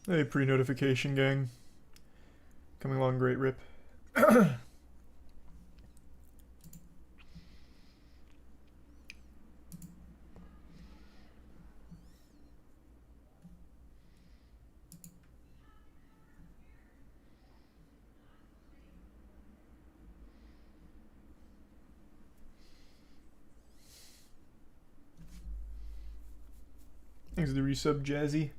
Hey, pre-notification gang. Coming along great, Rip. Thanks for the resub, Jazzy.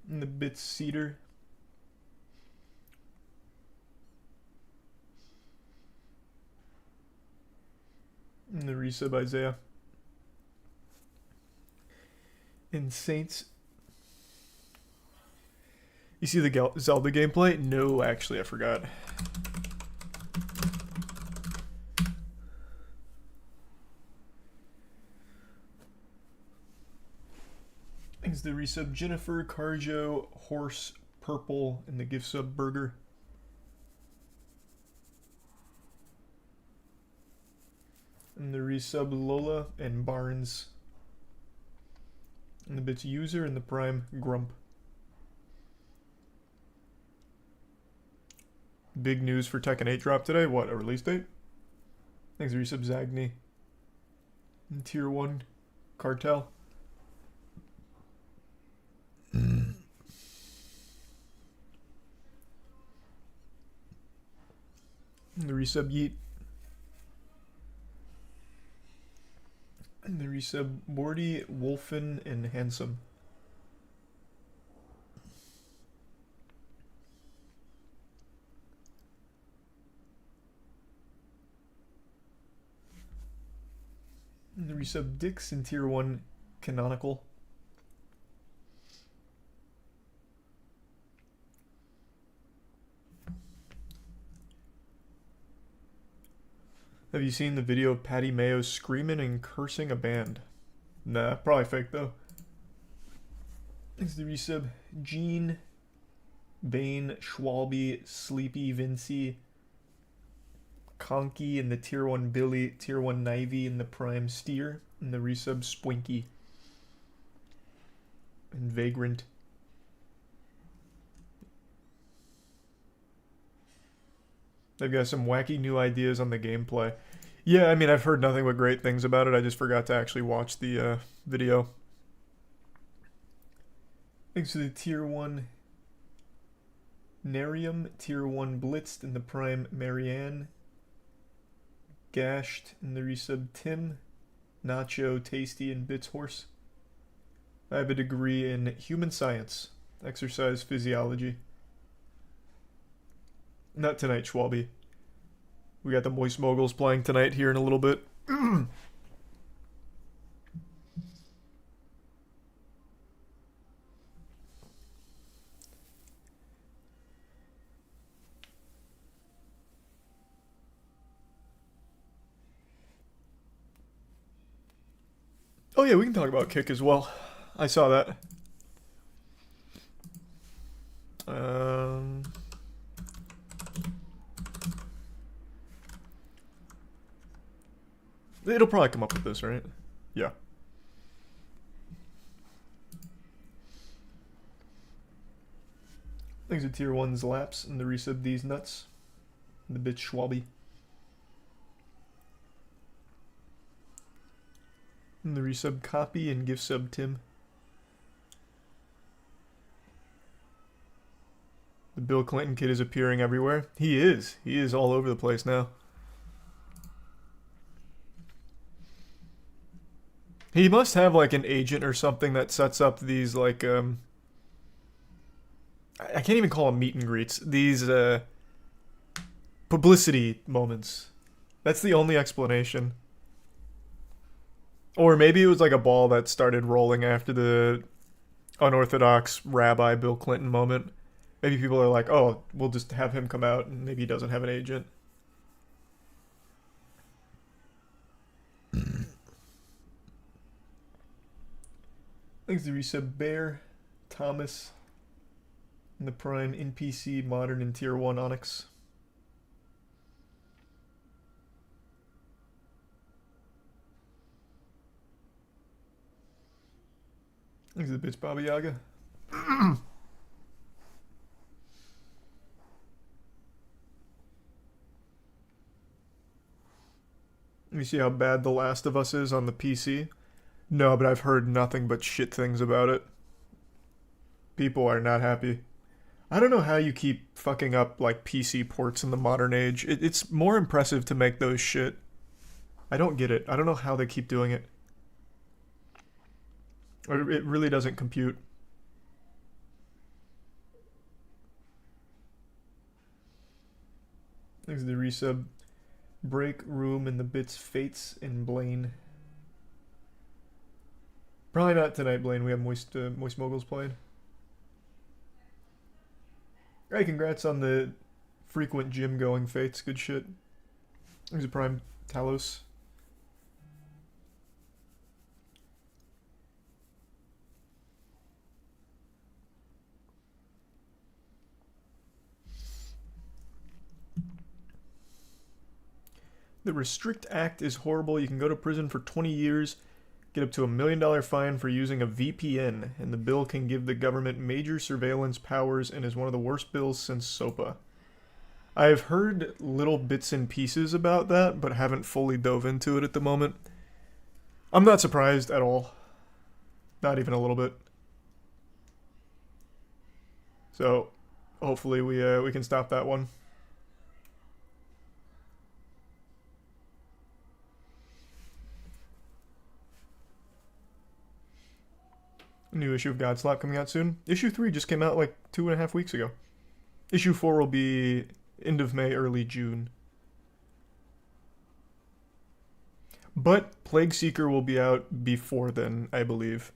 And the bits Cedar. And the resub, Isaiah. And Saints. You see the Zelda gameplay? No, actually, I forgot. Thanks to the resub, Jennifer, Carjo, Horse, Purple, and the gift sub Burger. And the resub, Lola and Barnes. And the bits User and the Prime, Grump. Big news for Tekken 8 drop today. What, a release date? Thanks to the resub, Zagny. And Tier 1, Cartel. And the resub Yeet. And the resub Morty, Wolfen, and Handsome. And the resub Dix in Tier 1 Canonical. Have you seen the video of Patty Mayo screaming and cursing a band? Nah, probably fake though. Thanks to the resub Gene, Bane, Schwalbe, Sleepy, Vinci, Conky, and the Tier 1 Billy, Tier 1 Nivey, and the Prime Steer, and the resub Spwinky. And Vagrant. They've got some wacky new ideas on the gameplay. Yeah, I mean, I've heard nothing but great things about it. I just forgot to actually watch the video. Thanks to the Tier 1 Nerium, Tier 1 Blitzed, and the Prime Marianne. Gashed, and the resub Tim, Nacho, Tasty, and Bits Horse. I have a degree in human science, exercise physiology. Not tonight, Schwalbe. We got the Moist Moguls playing tonight here in a little bit. Oh yeah, we can talk about Kick as well. I saw that. It'll probably come up with this, right? Yeah. Thanks to Tier 1's Laps and the resub These Nuts. And the bitch Schwalbe. And the resub Copy and gift sub Tim. The Bill Clinton kid is appearing everywhere. He is. He is all over the place now. He must have like an agent or something that sets up these like I can't even call them meet and greets. These publicity moments. That's the only explanation. Or maybe it was like a ball that started rolling after the unorthodox rabbi Bill Clinton moment. Maybe people are like, oh, we'll just have him come out and maybe he doesn't have an agent. Thanks to resub Bear, Thomas, and the Prime NPC Modern and Tier 1 Onyx. Thanks to the bits, Baba Yaga. Let me see how bad The Last of Us is on the PC. No, but I've heard nothing but shit things about it. People are not happy. I don't know how you keep fucking up like PC ports in the modern age. It's more impressive to make those shit. I don't get it. I don't know how they keep doing it. It really doesn't compute. Thanks to the resub. Break room in the bits, Fates, and Blaine. Probably not tonight, Blaine. We have Moist Moguls playing. Hey, congrats on the frequent gym going, Fates. Good shit. There's a Prime Talos. The Restrict Act is horrible. You can go to prison for 20 years, get up to $1 million fine for using a VPN, and the bill can give the government major surveillance powers and is one of the worst bills since SOPA. I've heard little bits and pieces about that, but haven't fully dove into it at the moment. I'm not surprised at all. Not even a little bit. So, hopefully we can stop that one. New issue of Godslap coming out soon. Issue 3 just came out like 2.5 weeks ago. Issue 4 will be end of May, early June. But Plague Seeker will be out before then, I believe.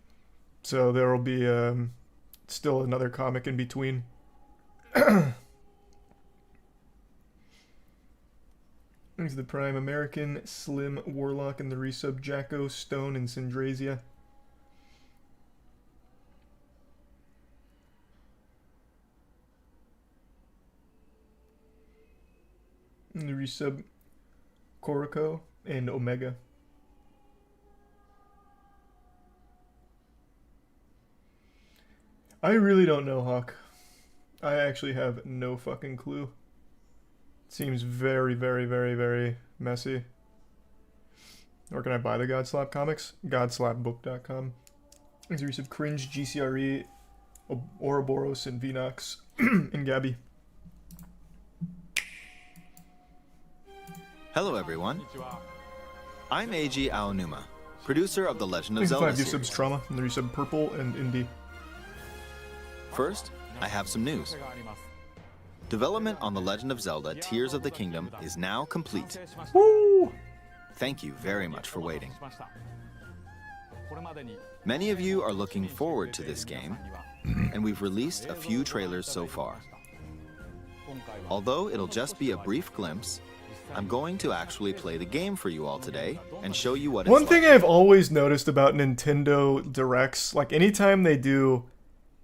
So there will be still another comic in between. Thanks to the Prime American, Slim, Warlock, and the resub Jacko, Stone, and Syndrasia. And the resub Koriko and Omega. I really don't know, Hawk. I actually have no fucking clue. It seems very, very, very, very messy. Or can I buy the Godslap comics? Godslapbook.com. There's a resub Cringe, GCRE, Ouroboros, and Vinox, and Gabby. Hello everyone, I'm Eiji Aonuma, producer of The Legend of Zelda series. 5 subs Trauma, and the resub Purple and Indie. First, I have some news. Development on The Legend of Zelda Tears of the Kingdom is now complete. Woo! Thank you very much for waiting. Many of you are looking forward to this game, and we've released a few trailers so far. Although it'll just be a brief glimpse, I'm going to actually play the game for you all today and show you what it's like. One thing I've always noticed about Nintendo Directs, like anytime they do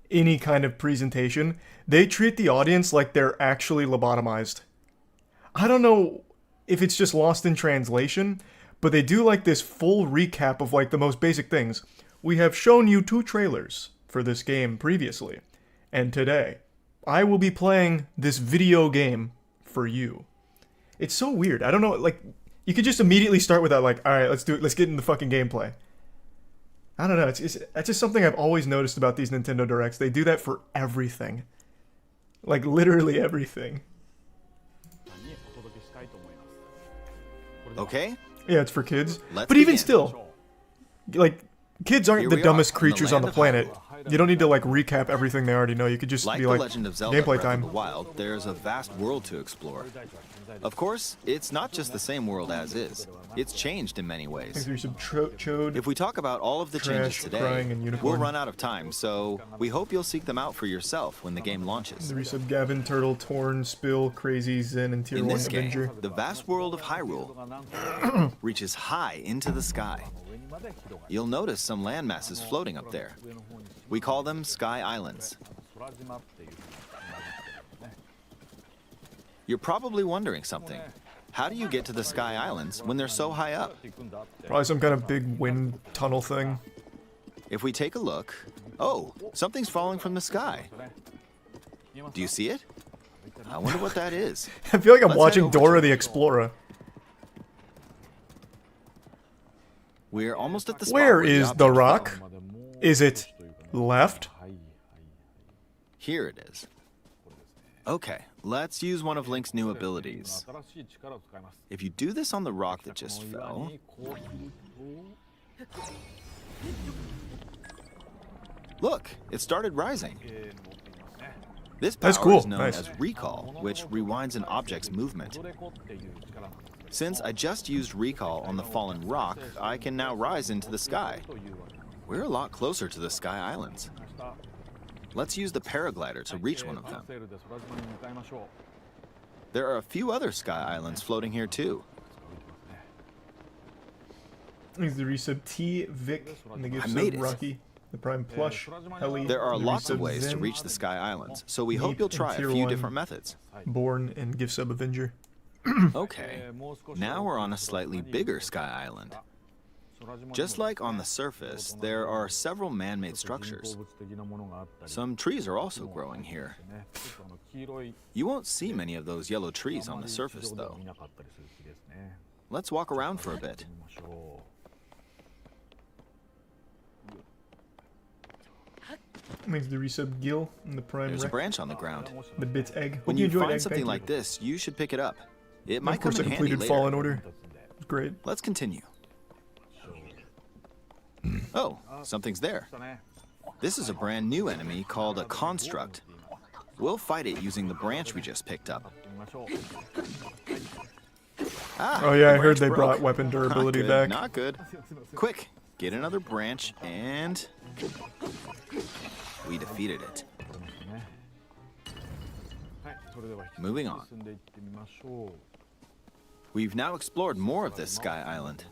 any kind of presentation, they treat the audience like they're actually lobotomized. I don't know if it's just lost in translation, but they do like this full recap of like the most basic things. We have shown you 2 trailers for this game previously, and today I will be playing this video game for you. It's so weird. I don't know, like, you could just immediately start with that, like, alright, let's do it, let's get in the fucking gameplay. I don't know, it's just something I've always noticed about these Nintendo Directs. They do that for everything. Like, literally everything. Okay? Yeah, it's for kids. Let's but even begin. still, like, kids aren't Here the we are, dumbest in the creatures on land the of planet. Hyrule. You don't need to, like, recap everything they already know. You could just Like be The like, Legend of Zelda gameplay Breath time. of the Wild, there's a vast world to explore. Of course, it's not just the same world as is. It's changed in many ways. There's some chode. If we talk about all of the changes Trash, today, crying, and unicorn. we'll run out of time, so we hope you'll seek them out for yourself when the game launches. The resub Gavin, Turtle, Torn, Spill, Crazy, Zen, and Tier In 1 this game, Avenger. the vast world of Hyrule reaches high into the sky. You'll notice some landmasses floating up there. We call them Sky Islands. You're probably wondering something. How do you get to the Sky Islands when they're so high up? Probably some kind of big wind tunnel thing. If we take a look, oh, something's falling from the sky. Do you see it? I wonder what that is. I feel like I'm Let's watching head over Dora to the it. Explorer. We're almost at the spot Where the is the object rock? fell. Is it left? Here it is. Okay, let's use one of Link's new abilities. If you do this on the rock that just fell, look, it started rising. This power That's cool. is known Nice. as recall, which rewinds an object's movement. Since I just used recall on the fallen rock, I can now rise into the sky. We're a lot closer to the Sky Islands. Let's use the paraglider to reach one of them. There are a few other Sky Islands floating here too. Thanks to the resub T, Vic, and the gift I made sub it. Rocky, the Prime Plush, Heli, There are and the lots of resub ways to Zen, reach the Sky Islands, so we Neep, hope you'll and try a Tier few 1. different methods. Born, and gift sub Avenger. Okay, now we're on a slightly bigger Sky Island. Just like on the surface, there are several man-made structures. Some trees are also growing here. You won't see many of those yellow trees on the surface, though. Let's walk around for a bit. Thanks to the resub Gil, and the Prime There's a Rec, branch on the ground. the Bits Egg. When Hope you enjoyed find Egg, something thank like you. this, you should pick it up. It And might of come course, in I handy completed later. Fallen Order. It's great. Let's continue. Oh, something's there. This is a brand new enemy called a construct. We'll fight it using the branch we just picked up. Ah, Oh yeah, the I heard branch they broke. brought weapon durability Not good, back. Not good. Quick, get another branch and we defeated it. Moving on. We've now explored more of this Sky Island.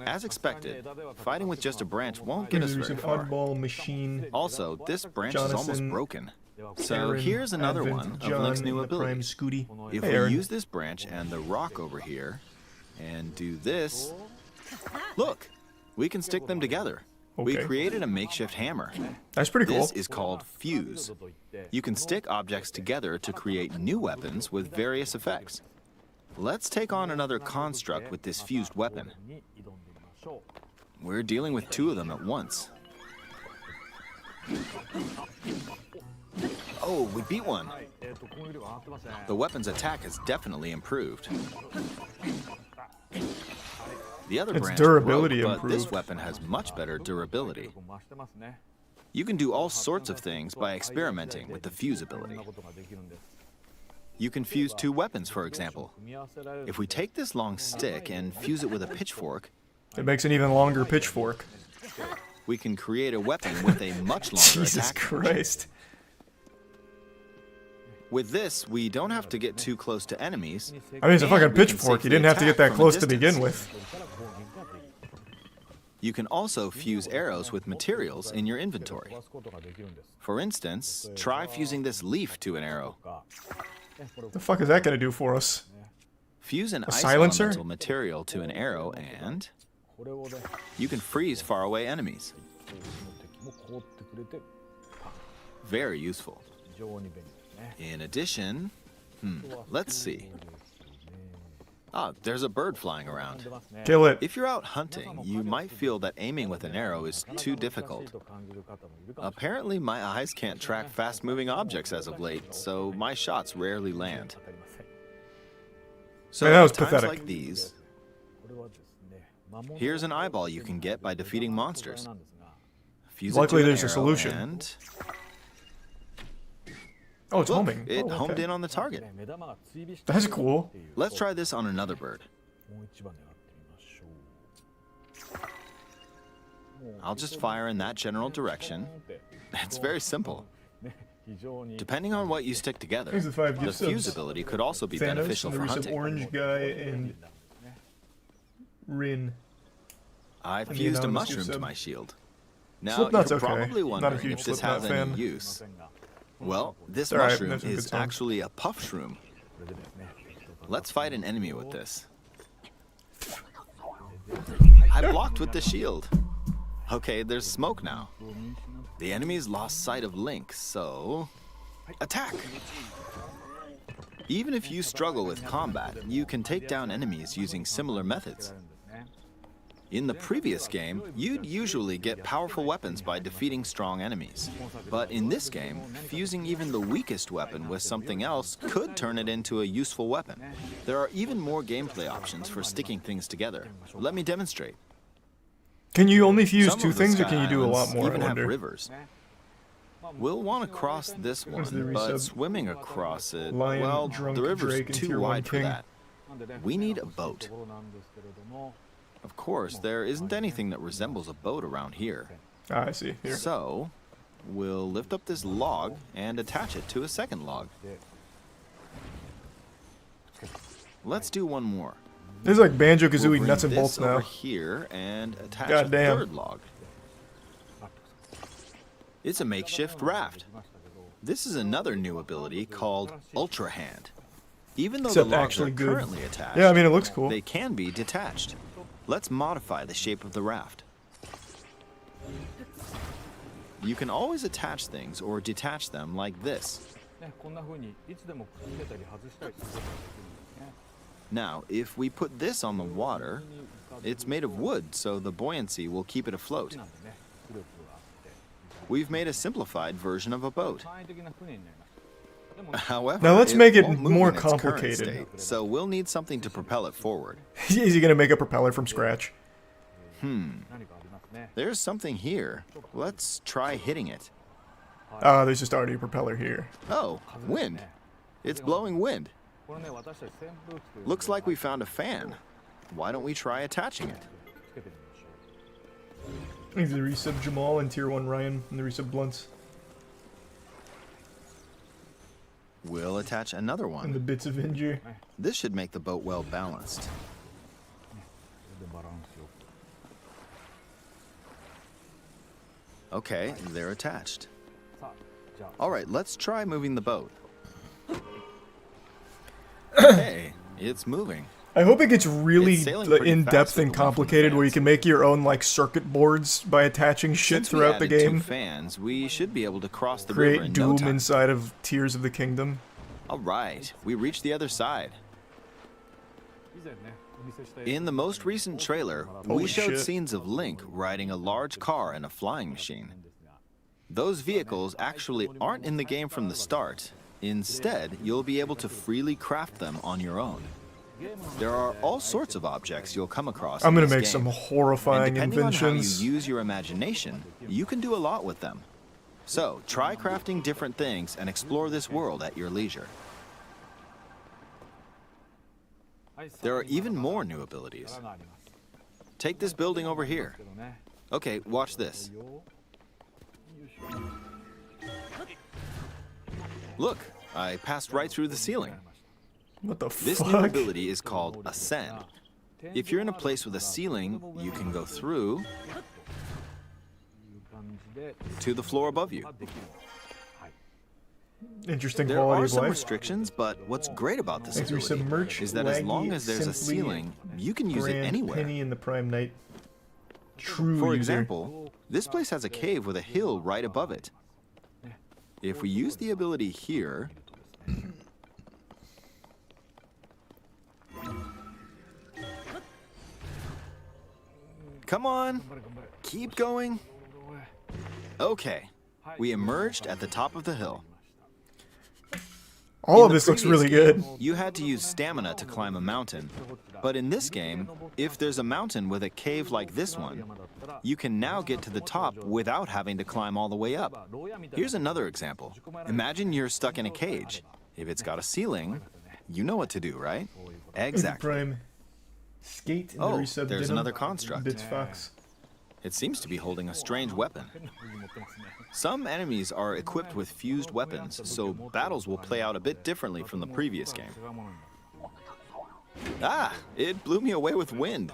As expected, fighting with just a branch won't get Thanks us to the very resub far. Oddball Machine. Also, this branch is almost Jonathan, broken. So Aaron, here's another Advent, one of John, Link's new and the Prime abilities. Scooty. If Hey, we Aaron. use this branch and the rock over here, and do this, look, we can stick them together. We Okay. created a makeshift hammer. That's pretty cool. This is called fuse. You can stick objects together to create new weapons with various effects. Let's take on another construct with this fused weapon. We're dealing with two of them at once. Oh, we beat one. The weapon's attack has definitely improved. The other Its branch durability broke, but this improved. weapon has much better durability. You can do all sorts of things by experimenting with the fuse ability. You can fuse two weapons, for example. If we take this long stick and fuse it with a pitchfork, It makes an even longer pitchfork. we can create a weapon with a much longer Jesus attack range. Christ. With this, we don't have to get too close to enemies. I mean, it's a and fucking we can pitchfork. You safely didn't have to get attack that from a close to distance. begin with. You can also fuse arrows with materials in your inventory. For instance, try fusing this leaf to an arrow. The fuck is that gonna do for us? Fuse an ice silencer? elemental material to an arrow and you can freeze faraway enemies. Very useful. In addition, let's see. Ah, there's a bird flying around. Kill it. If you're out hunting, you might feel that aiming with an arrow is too difficult. Apparently, my eyes can't track fast-moving objects as of late, so my shots rarely land. So Man, that was at times pathetic. like these, here's an eyeball you can get by defeating monsters. Fuse it Luckily to an there's a arrow solution. And Oh, it's look, homing. it Oh, homed okay. in on the target. That's cool. Let's try this on another bird. I'll just fire in that general direction. It's very simple. Depending on what you stick together, Here's the 5 the gift fuse subs. ability could also be Thanos, beneficial and the for recent hunting. Orange Guy, and Rin. I the fused a anonymous mushroom to sub. my shield. Now, Slipknot's you're okay. probably Not a wondering huge if this Slipknot has any fan. use. Well, this alright, mushroom there's some good is songs. actually a puff shroom. Let's fight an enemy with this. I blocked with the shield. Okay, there's smoke now. The enemies lost sight of Link, so attack! Even if you struggle with combat, you can take down enemies using similar methods. In the previous game, you'd usually get powerful weapons by defeating strong enemies. But in this game, fusing even the weakest weapon with something else could turn it into a useful weapon. There are even more gameplay options for sticking things together. Let me demonstrate. Can you only fuse Some two of the things, or Sky can you do a lot Islands more? I even have wonder. rivers. We'll want to cross this the one, resub? but swimming across it, Lion, well, Drunk the river's Drake, and too Tier 1 wide for King. that. We need a boat. Of course, there isn't anything that resembles a boat around here. Ah, I see. Here. So, we'll lift up this log and attach it to a second log. Let's do one more. This is like Banjo-Kazooie We'll bring nuts and this bolts over now. here and attach God a damn. third log. It's a makeshift raft. This is another new ability called Ultra Hand. Even though Except the logs actually are good. currently attached, Yeah, I mean, it looks cool. they can be detached. Let's modify the shape of the raft. You can always attach things or detach them like this. Now, if we put this on the water, it's made of wood, so the buoyancy will keep it afloat. We've made a simplified version of a boat. However, Now let's make it won't move more in its current complicated. state, so we'll need something to propel it forward. Is he gonna make a propeller from scratch? There's something here. Let's try hitting it. Ah, there's just already a propeller here. Oh, wind. It's blowing wind. Looks like we found a fan. Why don't we try attaching it? He's the resub Jamal and Tier 1 Ryan and the resub Blunts We'll attach another and the one. bits of Injure. This should make the boat well balanced. Okay, they're attached. All right, let's try moving the boat. Hey, it's moving. I hope it gets really It's sailing pretty in-depth fast with and the one from the complicated where you fans. can make your own like circuit boards by attaching shit Since we throughout the added two game. fans, we should be able to cross the river Create in no Doom time. inside of Tears of the Kingdom. All right, we reached the other side. In the most recent trailer, Holy we showed shit. scenes of Link riding a large car and a flying machine. Those vehicles actually aren't in the game from the start. Instead, you'll be able to freely craft them on your own. There are all sorts of objects you'll come across. I'm in gonna this make game. some And horrifying depending on how you inventions. use your imagination, you can do a lot with them. So, try crafting different things and explore this world at your leisure. There are even more new abilities. Take this building over here. Okay, watch this. Look, I passed right through the ceiling. What the This new fuck? ability is called Ascend. If you're in a place with a ceiling, you can go through to the floor above you. Interesting There quality are of some life. restrictions, but what's great about this Thanks for ability some merch, is that as long Laggy, as there's a Simply, ceiling, you can use it Grand anywhere. Penny and the Prime Knight. True For user. example, this place has a cave with a hill right above it. If we use the ability here, come on, keep going. Okay, we emerged at the top of the hill. All In of the this looks previous really game, good. You had to use stamina to climb a mountain. But in this game, if there's a mountain with a cave like this one, you can now get to the top without having to climb all the way up. Here's another example. Imagine you're stuck in a cage. If it's got a ceiling, you know what to do, right? Exactly. Prime. Skate and Oh, the resub there's Denim. another construct. Bits Fox. It seems to be holding a strange weapon. Some enemies are equipped with fused weapons, so battles will play out a bit differently from the previous game. Ah, it blew me away with wind.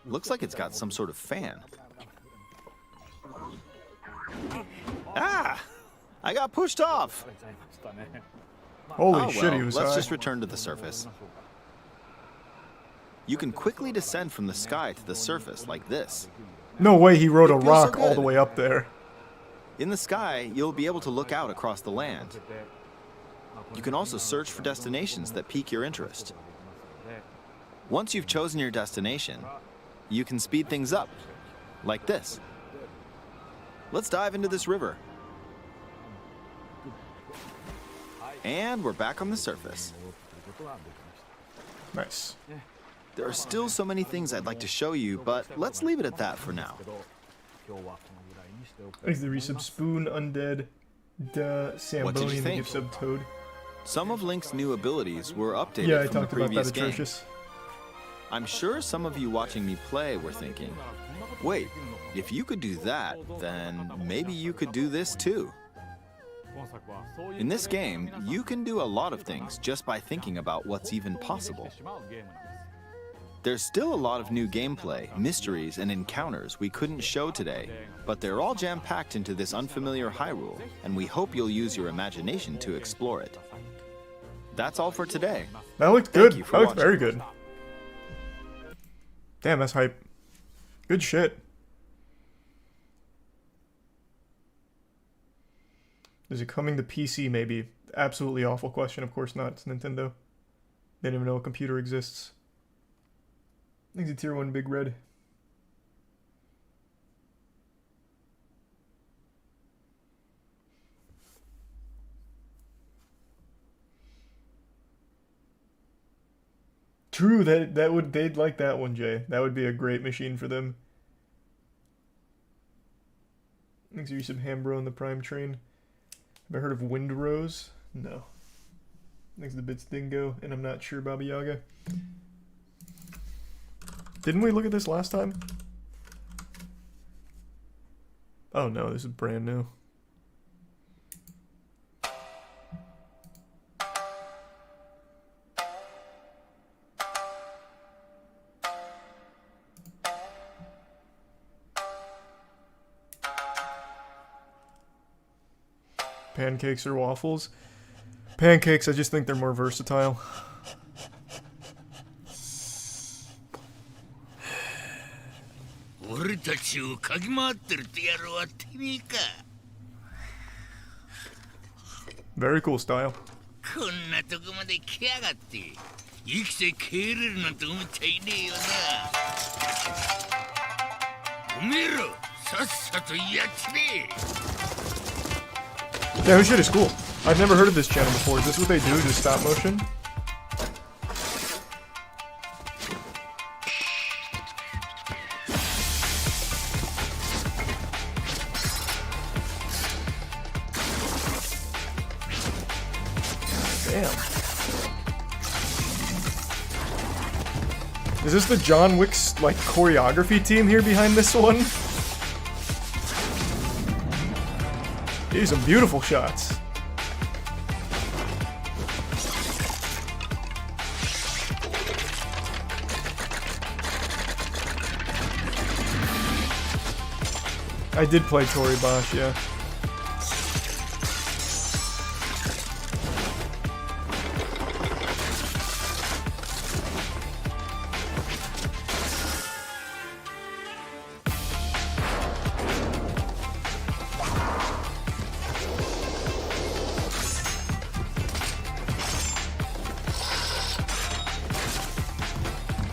Looks like it's got some sort of fan. Ah, I got pushed off. Holy Oh, shit, well, he was let's high. just return to the surface. You can quickly descend from the sky to the surface like this. No way he rode a It feels so rock all good. the way up there. In the sky, you'll be able to look out across the land. You can also search for destinations that pique your interest. Once you've chosen your destination, you can speed things up, like this. Let's dive into this river. And we're back on the surface. Nice. There are still so many things I'd like to show you, but let's leave it at that for now. Thanks to the resub Spoon, Undead, Duh, What did you Samboni, and the think? gift sub Toad. Some of Link's new abilities were updated Yeah, I from the talked about previous that, game. Atrocious. I'm sure some of you watching me play were thinking, wait, if you could do that, then maybe you could do this too. In this game, you can do a lot of things just by thinking about what's even possible. There's still a lot of new gameplay, mysteries, and encounters we couldn't show today, but they're all jam-packed into this unfamiliar Hyrule, and we hope you'll use your imagination to explore it. That's all for today. That looked Thank good. you for That looked watching. very good. Damn, that's hype. Good shit. Is it coming to PC, maybe? Absolutely awful question. Of course not. It's Nintendo. They didn't even know a computer exists. I think it's a tier 1 Big Red. True, they'd like that one, Jay. That would be a great machine for them. Thanks for some Hambro in the Prime Train. Have I heard of Windrose? No. Thanks to the Bits Dingo, and I'm not sure Baba Yaga. Didn't we look at this last time? Oh no, this is brand new. Pancakes or waffles? Pancakes, I just think they're more versatile. Very cool style. こんなとこまで来やがって生きて帰れるなんて思っちゃいねえよなおめえらさっさとやっちめ Yeah, this shit is cool. I've never heard of this channel before. Is this what they do, just stop motion? Damn. Is this the John Wick's, like, choreography team here behind this one? These are some beautiful shots. I did play Tori Bosch, yeah.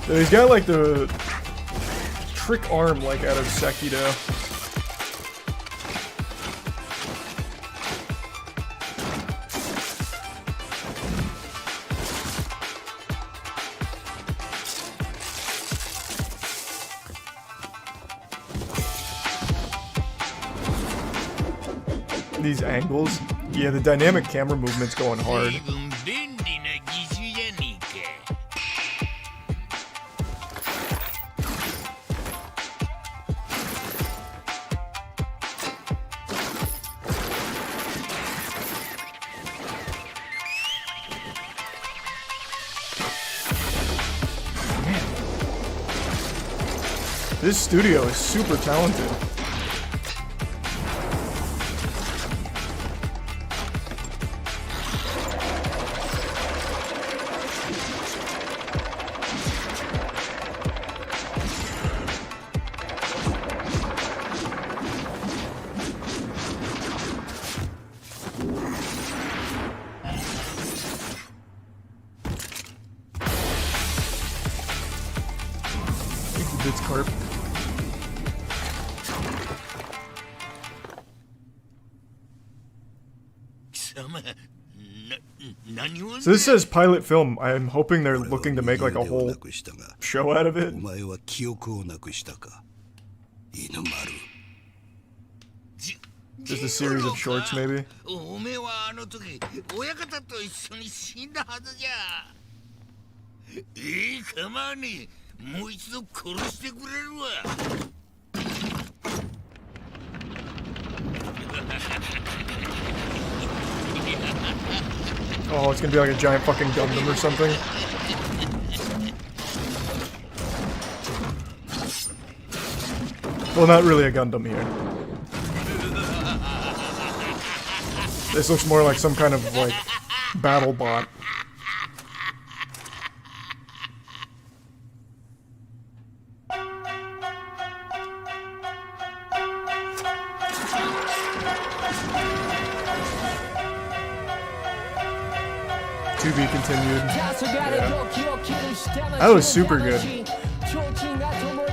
So he's got like the trick arm like out of Sekiro. These angles, yeah, the dynamic camera movement's going hard. 随分便利な義手じゃねえか This studio is super talented. Bits Carp. So this says pilot film. I'm hoping they're looking to make like a whole show out of it. Just a series of shorts, maybe. Oh, it's gonna be like a giant fucking Gundam or something. Well, not really a Gundam here. This looks more like some kind of, like, battle bot. To be continued. Yeah. That was super good.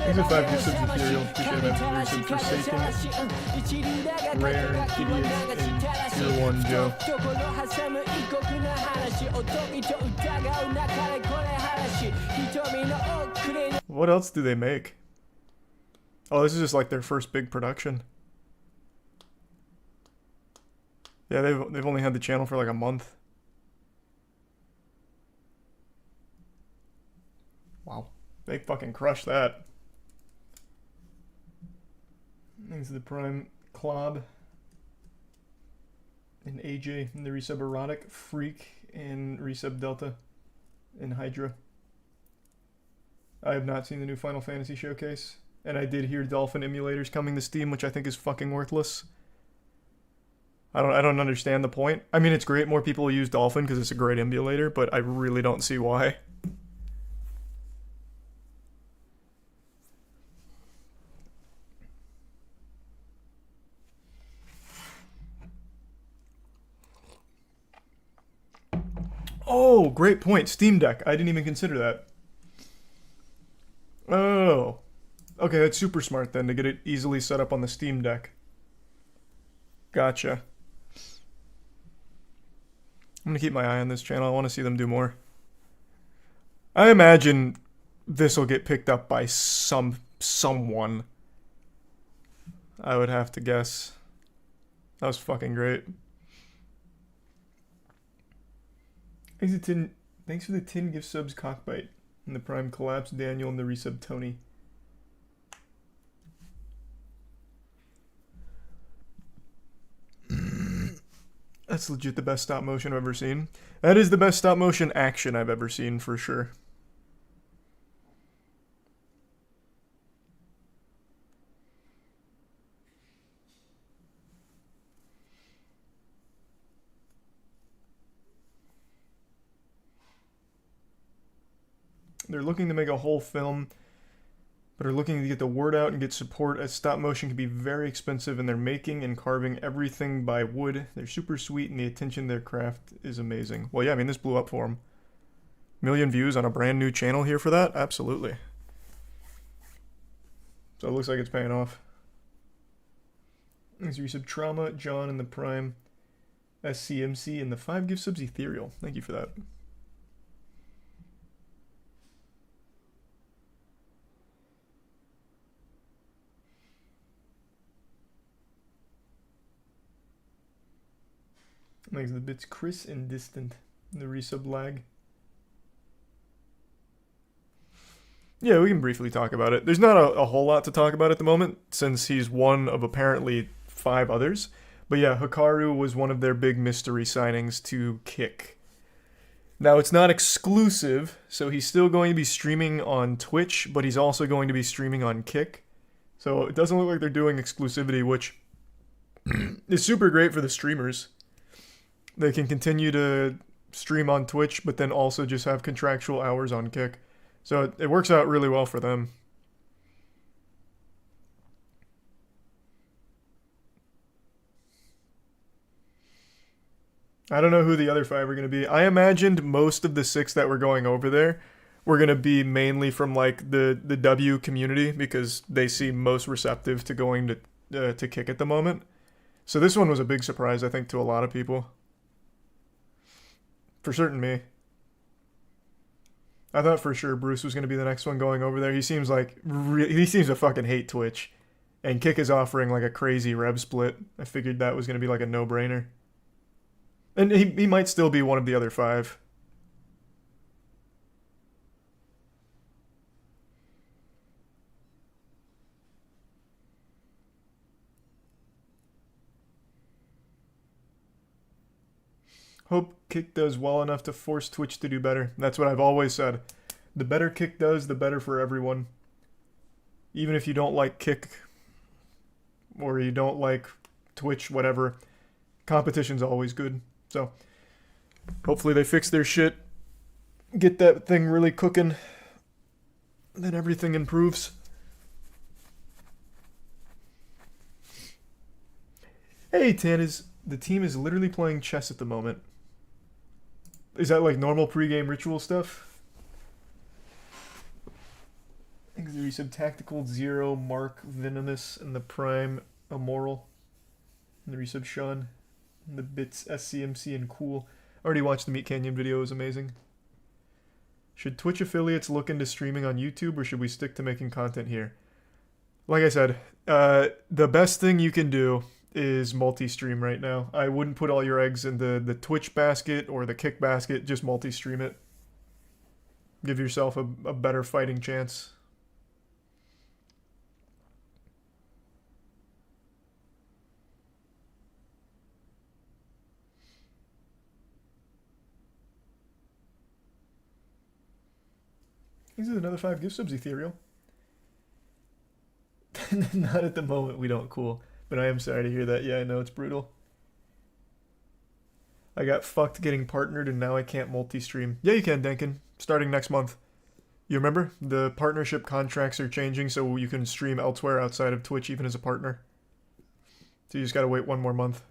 These are 5 gifts of Ethereal. Appreciate that. Forsaken, Rare, Idiot, and Tier 1 Joe. What else do they make? Oh, this is just like their first big production. Yeah, they've only had the channel for like a month. Wow. They fucking crushed that. Thanks to the Prime Clob. And AJ and the Resub Erotic, Freak, and Resub Delta, and Hydra. I have not seen the new Final Fantasy showcase. And I did hear Dolphin emulators coming to Steam, which I think is fucking worthless. I don't understand the point. I mean, it's great more people use Dolphin because it's a great emulator, but I really don't see why. Oh, great point. Steam Deck. I didn't even consider that. Oh. Okay, that's super smart then to get it easily set up on the Steam Deck. Gotcha. I'm gonna keep my eye on this channel. I want to see them do more. I imagine this will get picked up by someone. I would have to guess. That was fucking great. Thanks for the 10 gift subs, Cockbite. And the Prime Collapse, Daniel, and the resub, Tony. That's legit the best stop motion I've ever seen. That is the best stop motion action I've ever seen, for sure. They're looking to make a whole film, but are looking to get the word out and get support, as stop motion can be very expensive, and they're making and carving everything by wood. They're super sweet, and the attention to their craft is amazing. Well, yeah, I mean, this blew up for them. 1 million views on a brand new channel here for that? Absolutely. So it looks like it's paying off. Thanks for your sub, Trauma, John, and the Prime SCMC, and the 5 gift subs, Ethereal. Thank you for that. Thanks to the bits, Chris and Distant. The resub lag. Yeah, we can briefly talk about it. There's not a whole lot to talk about at the moment, since he's one of apparently 5 others. But yeah, Hikaru was one of their big mystery signings to Kick. Now, it's not exclusive, so he's still going to be streaming on Twitch, but he's also going to be streaming on Kick. So it doesn't look like they're doing exclusivity, which is super great for the streamers. They can continue to stream on Twitch, but then also just have contractual hours on Kick. So it works out really well for them. I don't know who the other 5 are going to be. I imagined most of the 6 that were going over there were going to be mainly from like the W community because they seem most receptive to going to Kick at the moment. So this one was a big surprise, I think, to a lot of people. For certain me. I thought for sure Bruce was going to be the next one going over there. He seems like he seems to fucking hate Twitch, and Kick is offering like a crazy rev split. I figured that was going to be like a no-brainer, and he might still be one of the other 5. Hope Kick does well enough to force Twitch to do better. That's what I've always said. The better Kick does, the better for everyone. Even if you don't like Kick, or you don't like Twitch, whatever, competition's always good. So, hopefully they fix their shit, get that thing really cooking, then everything improves. Hey, the team is literally playing chess at the moment. Is that like normal pregame ritual stuff? Auxiliary Sub Tactical, Zero, Mark, Venomous, and the Prime, Immoral. And the resub Sean. And the Bits, SCMC, and Cool. Already watched the Meat Canyon video, it was amazing. Should Twitch affiliates look into streaming on YouTube, or should we stick to making content here? Like I said, the best thing you can do is multi-stream right now. I wouldn't put all your eggs in the Twitch basket or the Kick basket, just multi-stream it. Give yourself a better fighting chance. This is another 5 gift subs, Ethereal. Not at the moment, we don't. Cool. But I am sorry to hear that. Yeah, I know, it's brutal. I got fucked getting partnered and now I can't multi-stream. Yeah, you can, Denkin. Starting next month. You remember? The partnership contracts are changing so you can stream elsewhere outside of Twitch even as a partner. So you just gotta wait 1 more month.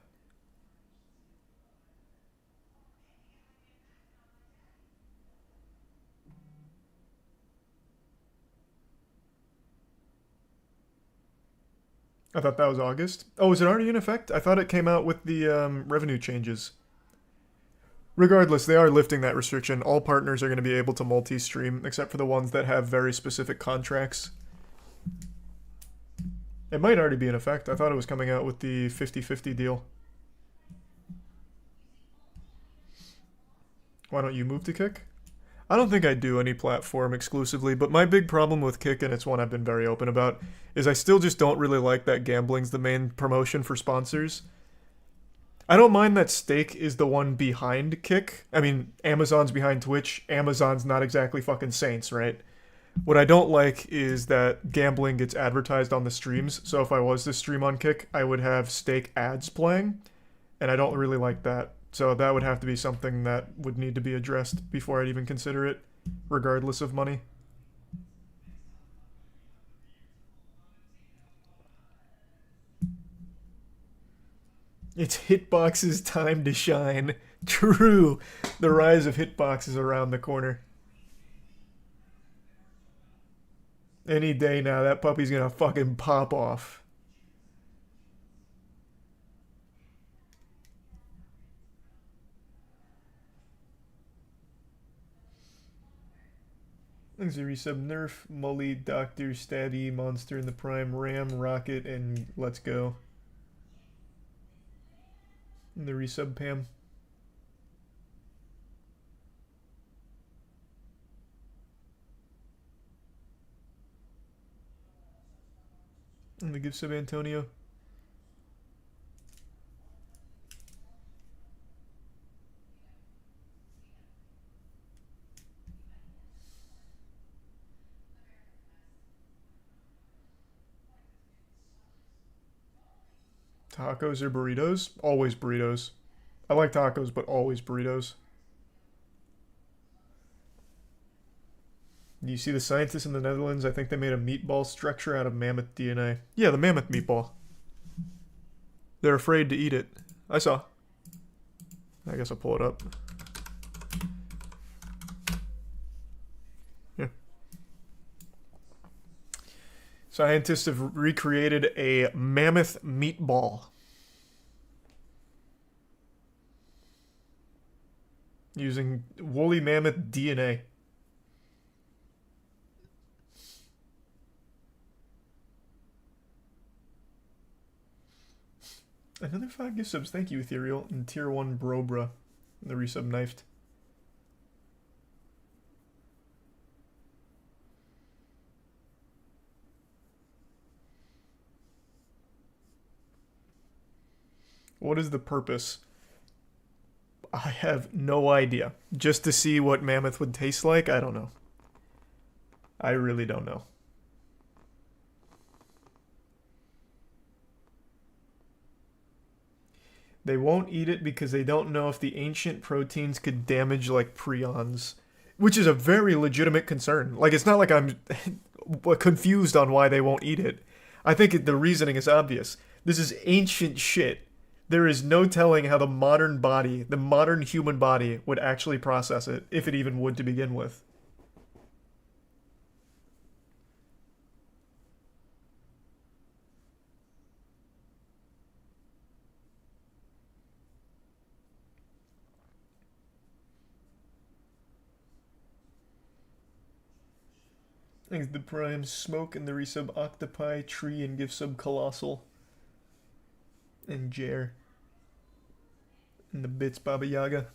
I thought that was August. Oh, is it already in effect? I thought it came out with the revenue changes. Regardless, they are lifting that restriction. All partners are going to be able to multi-stream, except for the ones that have very specific contracts. It might already be in effect. I thought it was coming out with the 50-50 deal. Why don't you move to Kick? I don't think I do any platform exclusively, but my big problem with Kick, and it's one I've been very open about, is I still just don't really like that gambling's the main promotion for sponsors. I don't mind that Stake is the one behind Kick. I mean, Amazon's behind Twitch. Amazon's not exactly fucking saints, right? What I don't like is that gambling gets advertised on the streams. So if I was to stream on Kick, I would have Stake ads playing, and I don't really like that. So that would have to be something that would need to be addressed before I'd even consider it, regardless of money. It's Hitbox's time to shine. True. The rise of Hitbox is around the corner. Any day now, that puppy's gonna fucking pop off. Thanks for resub. Nerf, Mully, Doctor, Stabby, Monster in the Prime, Ram, Rocket, and Let's Go. And the resub, Pam. And the gift sub, Antonio. Tacos or burritos? Always burritos. I like tacos, but always burritos. Do you see the scientists in the Netherlands? I think they made a meatball structure out of mammoth DNA. Yeah, the mammoth meatball. They're afraid to eat it. I saw. I guess I'll pull it up. Scientists have recreated a mammoth meatball using woolly mammoth DNA. Another 5 gift subs. Thank you, Ethereal. And Tier 1 Brobra. The resub knifed. What is the purpose? I have no idea. Just to see what mammoth would taste like? I don't know. I really don't know. They won't eat it because they don't know if the ancient proteins could damage like prions. Which is a very legitimate concern. Like, it's not like I'm confused on why they won't eat it. I think the reasoning is obvious. This is ancient shit. There is no telling how the modern body, the modern human body, would actually process it, if it even would to begin with. Thanks the Prime, Smoke, and the resub Octopi, Tree, and give sub Colossal. And Jer. And the bits Baba Yaga.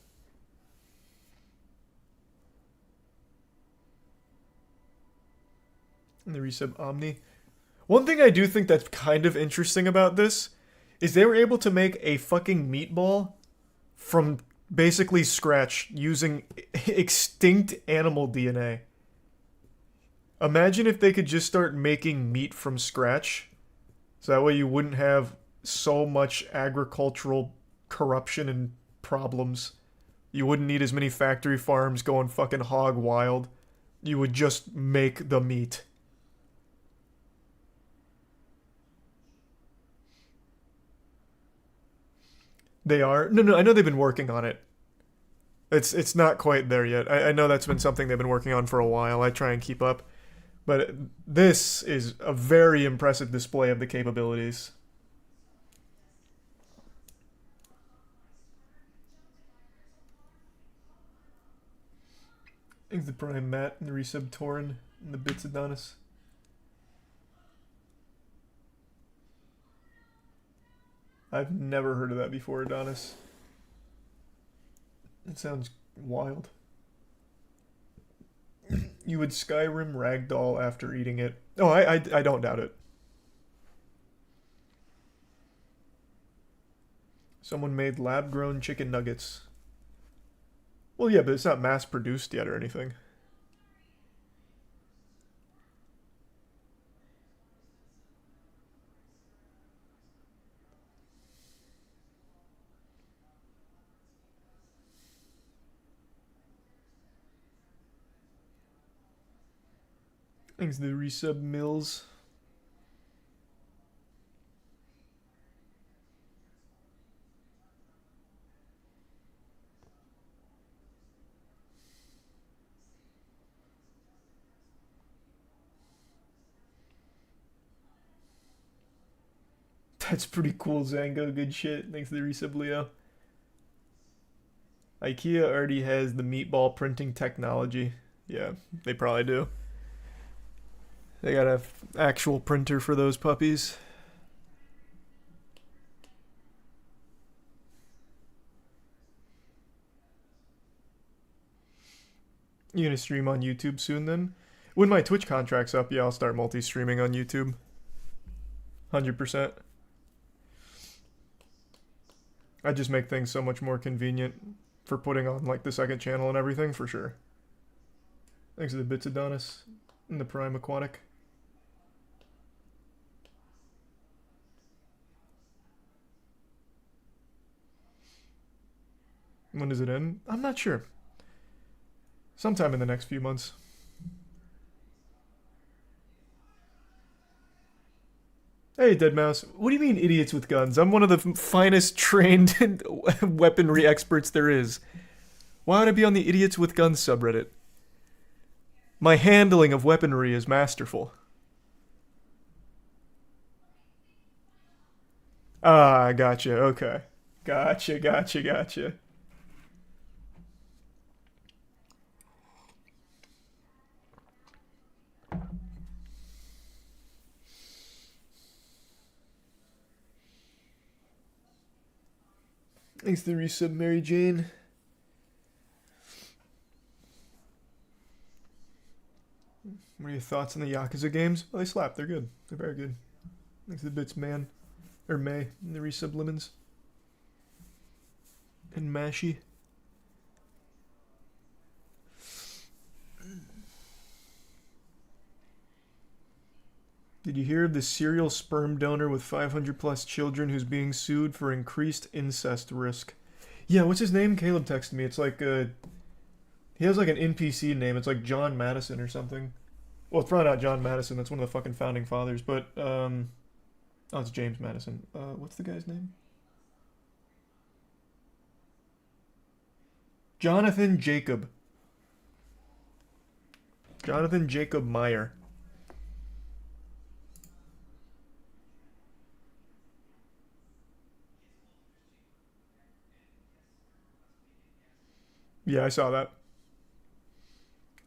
And the resub Omni. One thing I do think that's kind of interesting about this is they were able to make a fucking meatball from basically scratch using extinct animal DNA. Imagine if they could just start making meat from scratch. So that way you wouldn't have so much agricultural corruption and problems. You wouldn't need as many factory farms going fucking hog wild. You would just make the meat. They are? No, I know they've been working on it. It's not quite there yet. I know that's been something they've been working on for a while. I try and keep up. But this is a very impressive display of the capabilities. Thanks the Prime Matt and the resub Torin and the bits Adonis. I've never heard of that before, Adonis. It sounds wild. You would Skyrim ragdoll after eating it. Oh, I don't doubt it. Someone made lab-grown chicken nuggets. Well, yeah, but it's not mass-produced yet or anything. Thanks to the resub Mills. That's pretty cool, Zango. Good shit. Thanks to the resub Leo. IKEA already has the meatball printing technology. Yeah, they probably do. They got an actual printer for those puppies. You gonna stream on YouTube soon then? When my Twitch contract's up, yeah, I'll start multi-streaming on YouTube. 100%. I just make things so much more convenient for putting on like the second channel and everything, for sure. Thanks to the bits Adonis and the Prime Aquatic. When does it end? I'm not sure. Sometime in the next few months. Hey, Deadmau5. What do you mean, idiots with guns? I'm one of the finest trained weaponry experts there is. Why would I be on the idiots with guns subreddit? My handling of weaponry is masterful. Ah, gotcha. Okay. Gotcha. Thanks to the resub, Mary Jane. What are your thoughts on the Yakuza games? Oh, they slap. They're good. They're very good. Thanks to the bits, man. Or May. And the resub lemons. And Mashy. Did you hear of the serial sperm donor with 500 plus children who's being sued for increased incest risk? Yeah, what's his name? Caleb texted me. It's like he has like an NPC name. It's like John Madison or something. Well, it's probably not John Madison. That's one of the fucking founding fathers. But oh, it's James Madison. What's the guy's name? Jonathan Jacob Meyer. Yeah, I saw that.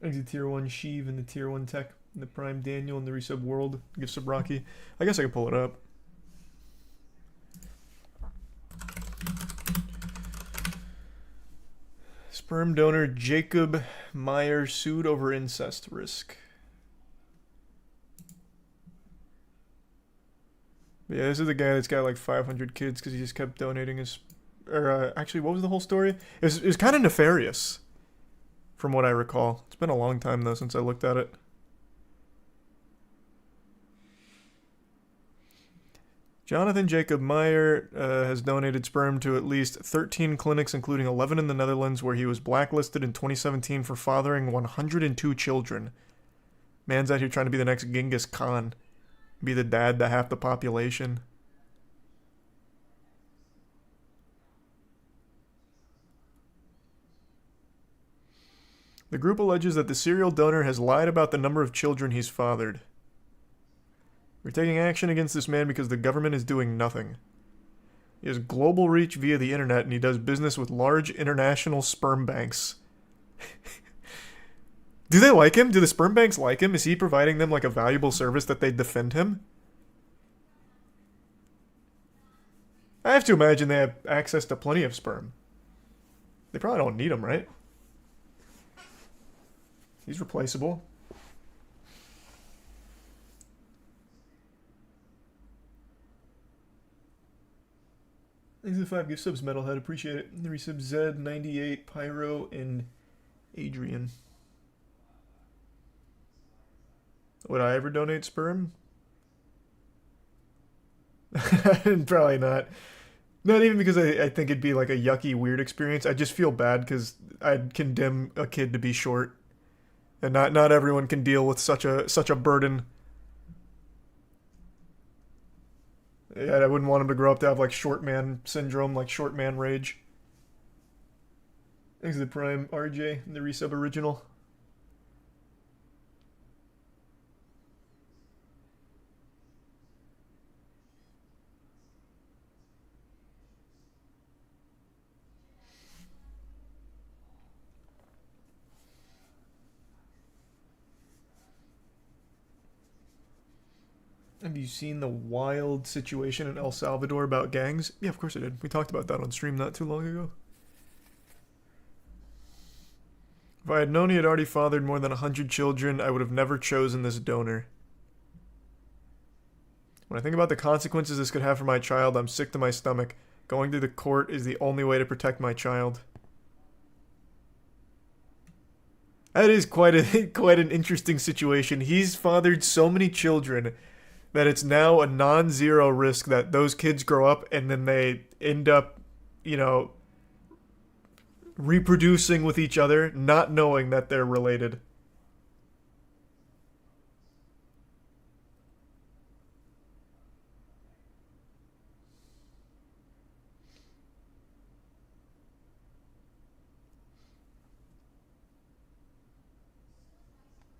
Exit Tier 1 Sheev and the Tier 1 Tech and the Prime Daniel and the Resub World. Give sub Rocky. I guess I can pull it up. Sperm donor Jacob Meyer sued over incest risk. But yeah, this is the guy that's got like 500 kids because he just kept donating his... Or actually, what was the whole story? It was kind of nefarious, from what I recall. It's been a long time, though, since I looked at it. Jonathan Jacob Meyer has donated sperm to at least 13 clinics, including 11 in the Netherlands, where he was blacklisted in 2017 for fathering 102 children. Man's out here trying to be the next Genghis Khan. Be the dad to half the population. The group alleges that the serial donor has lied about the number of children he's fathered. We're taking action against this man because the government is doing nothing. He has global reach via the internet and he does business with large international sperm banks. Do they like him? Do the sperm banks like him? Is he providing them like a valuable service that they defend him? I have to imagine they have access to plenty of sperm. They probably don't need him, right? He's replaceable. Thanks for the 5 gift subs, Metalhead. Appreciate it. The resub Zed, 98, Pyro, and Adrian. Would I ever donate sperm? Probably not. Not even because I think it'd be like a yucky, weird experience. I just feel bad because I'd condemn a kid to be short. And not everyone can deal with such a burden. Yeah, I wouldn't want him to grow up to have like short man syndrome, like short man rage. Thanks to the Prime RJ, the resub original. Have you seen the wild situation in El Salvador about gangs? Yeah, of course I did. We talked about that on stream not too long ago. If I had known he had already fathered more than 100 children, I would have never chosen this donor. When I think about the consequences this could have for my child, I'm sick to my stomach. Going to the court is the only way to protect my child. That is quite an interesting situation. He's fathered so many children that it's now a non-zero risk that those kids grow up and then they end up, you know, reproducing with each other, not knowing that they're related.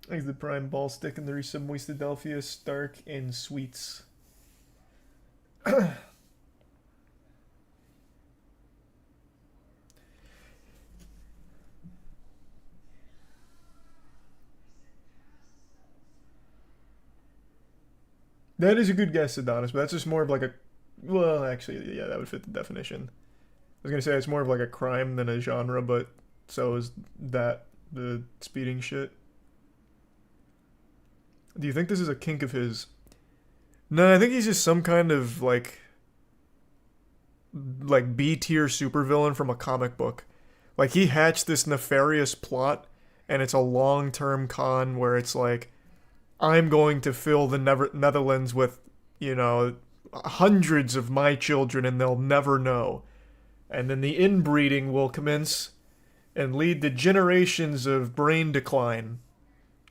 Thanks to the Prime Ball Stick and the resub Moistadelphia, Stark, and Sweets. That is a good guess, Adonis, but that's just more of like a... Well, actually, yeah, that would fit the definition. I was gonna say it's more of like a crime than a genre, but so is that, the speeding shit. Do you think this is a kink of his? No, I think he's just some kind of like B-tier supervillain from a comic book. Like he hatched this nefarious plot, and it's a long-term con where it's like, I'm going to fill the Netherlands with, you know, hundreds of my children, and they'll never know. And then the inbreeding will commence and lead to generations of brain decline.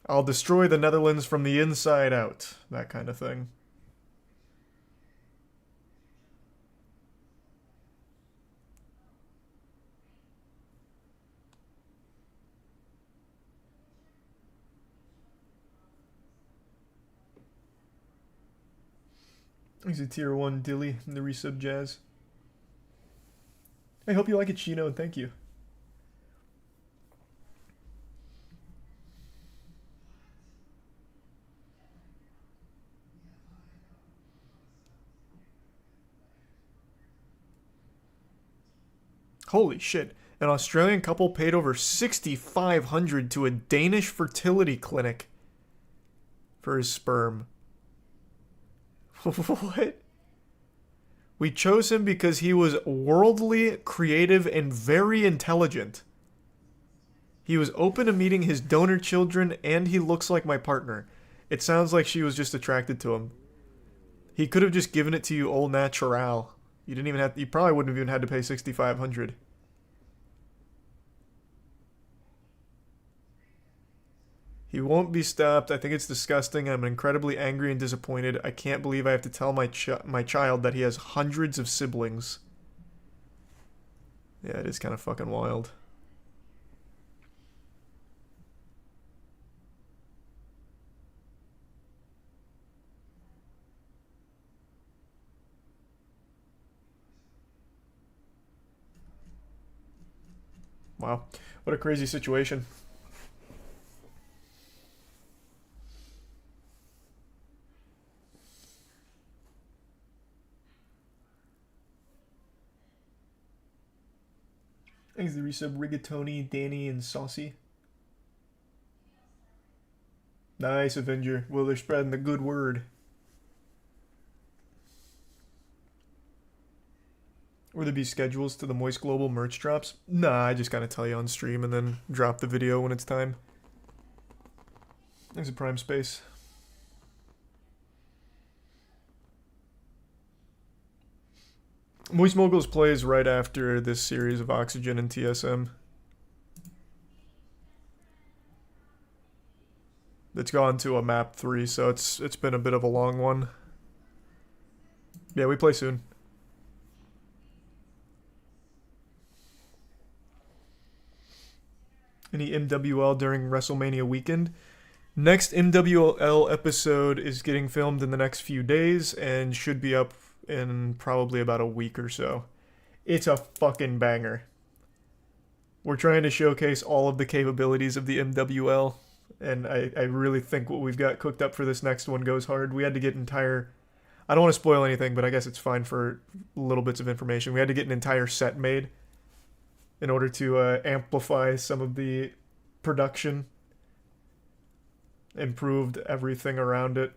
I'll destroy the Netherlands from the inside out. That kind of thing. He's a tier 1 Dilly in the resub Jazz. I hope you like it, Chino, and thank you. Holy shit. An Australian couple paid over $6,500 to a Danish fertility clinic for his sperm. What? We chose him because he was worldly, creative, and very intelligent. He was open to meeting his donor children, and he looks like my partner. It sounds like she was just attracted to him. He could have just given it to you au natural. You didn't even have. You probably wouldn't have even had to pay $6,500. He won't be stopped. I think it's disgusting. I'm incredibly angry and disappointed. I can't believe I have to tell my child that he has hundreds of siblings. Yeah, it is kind of fucking wild. Wow. What a crazy situation. Thanks to the resub Rigatoni, Danny, and Saucy. Nice, Avenger. Well, they're spreading the good word. Will there be schedules to the Moist Global merch drops? Nah, I just gotta tell you on stream and then drop the video when it's time. There's a Prime Space. Moist Moguls plays right after this series of Oxygen and TSM. It's gone to a map 3, so it's been a bit of a long one. Yeah, we play soon. Any MWL during WrestleMania weekend? Next MWL episode is getting filmed in the next few days and should be up in probably about a week or so. It's a fucking banger. We're trying to showcase all of the capabilities of the MWL, and I really think what we've got cooked up for this next one goes hard. We had to get entire... I don't want to spoil anything, but I guess it's fine for little bits of information. We had to get an entire set made in order to amplify some of the production. Improved everything around it.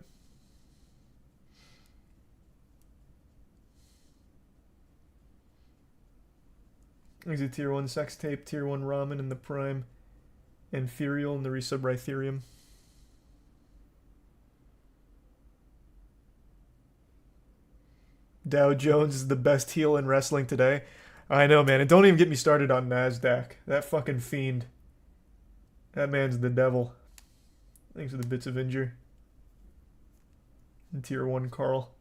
There's a tier 1 sex tape, tier 1 ramen in the prime, and Furial in the resub Rhytherium. Dow Jones is the best heel in wrestling today. I know, man, and don't even get me started on NASDAQ. That fucking fiend. That man's the devil. Thanks for the bits of injure. And tier 1 Carl.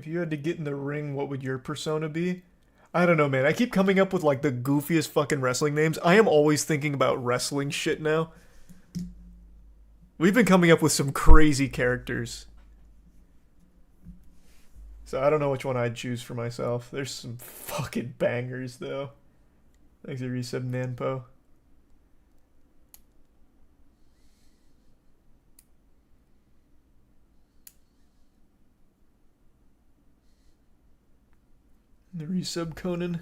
If you had to get in the ring, what would your persona be? I don't know, man. I keep coming up with like the goofiest fucking wrestling names. I am always thinking about wrestling shit now. We've been coming up with some crazy characters. So I don't know which one I'd choose for myself. There's some fucking bangers, though. Thanks, Resub Nanpo. The Resub Conan.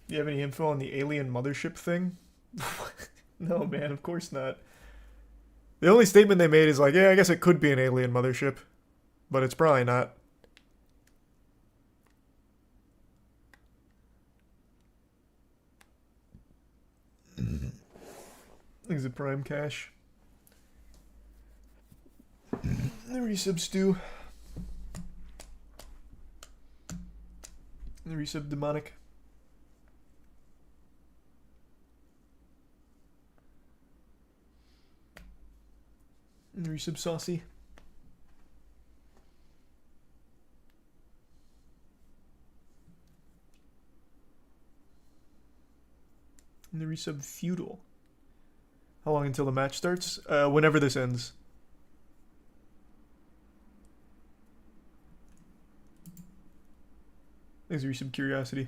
Do you have any info on the alien mothership thing? No, man, of course not. The only statement they made is like, yeah, I guess it could be an alien mothership, but it's probably not. Is it Prime Cash? The resub stew. The resub demonic. And the resub saucy. And the resub feudal. How long until the match starts? Whenever this ends. Thanks for some curiosity.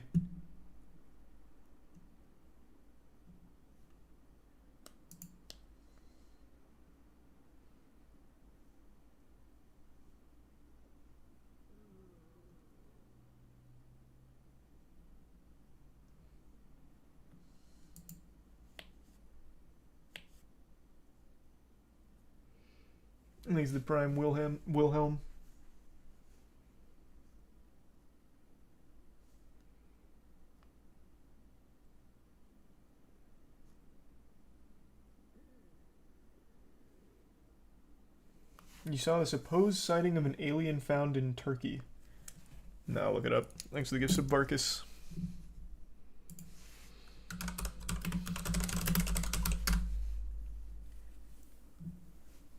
Thanks the Prime Wilhelm. You saw the supposed sighting of an alien found in Turkey. No, look it up. Thanks for the gifts of Barkus.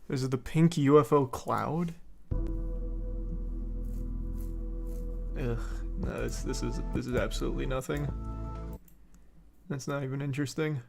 Is it the pink UFO cloud? Ugh, no, this is absolutely nothing. That's not even interesting.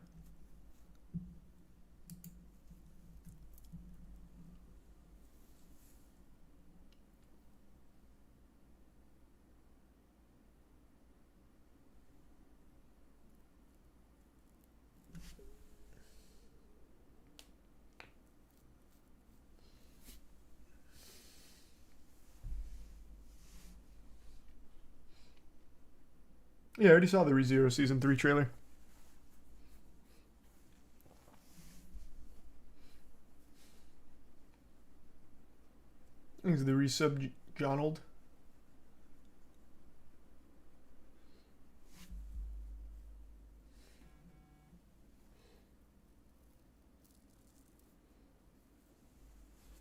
Yeah, I already saw the ReZero Season 3 trailer. Thanks to the resub Jonald.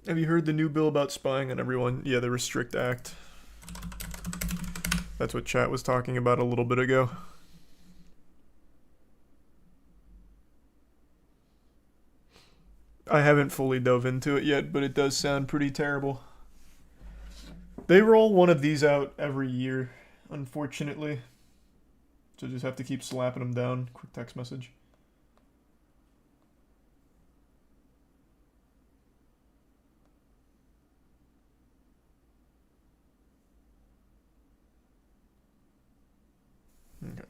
Have you heard the new bill about spying on everyone? Yeah, the Restrict Act. That's what chat was talking about a little bit ago. I haven't fully dove into it yet, but it does sound pretty terrible. They roll one of these out every year, unfortunately. So just have to keep slapping them down. Quick text message. Okay.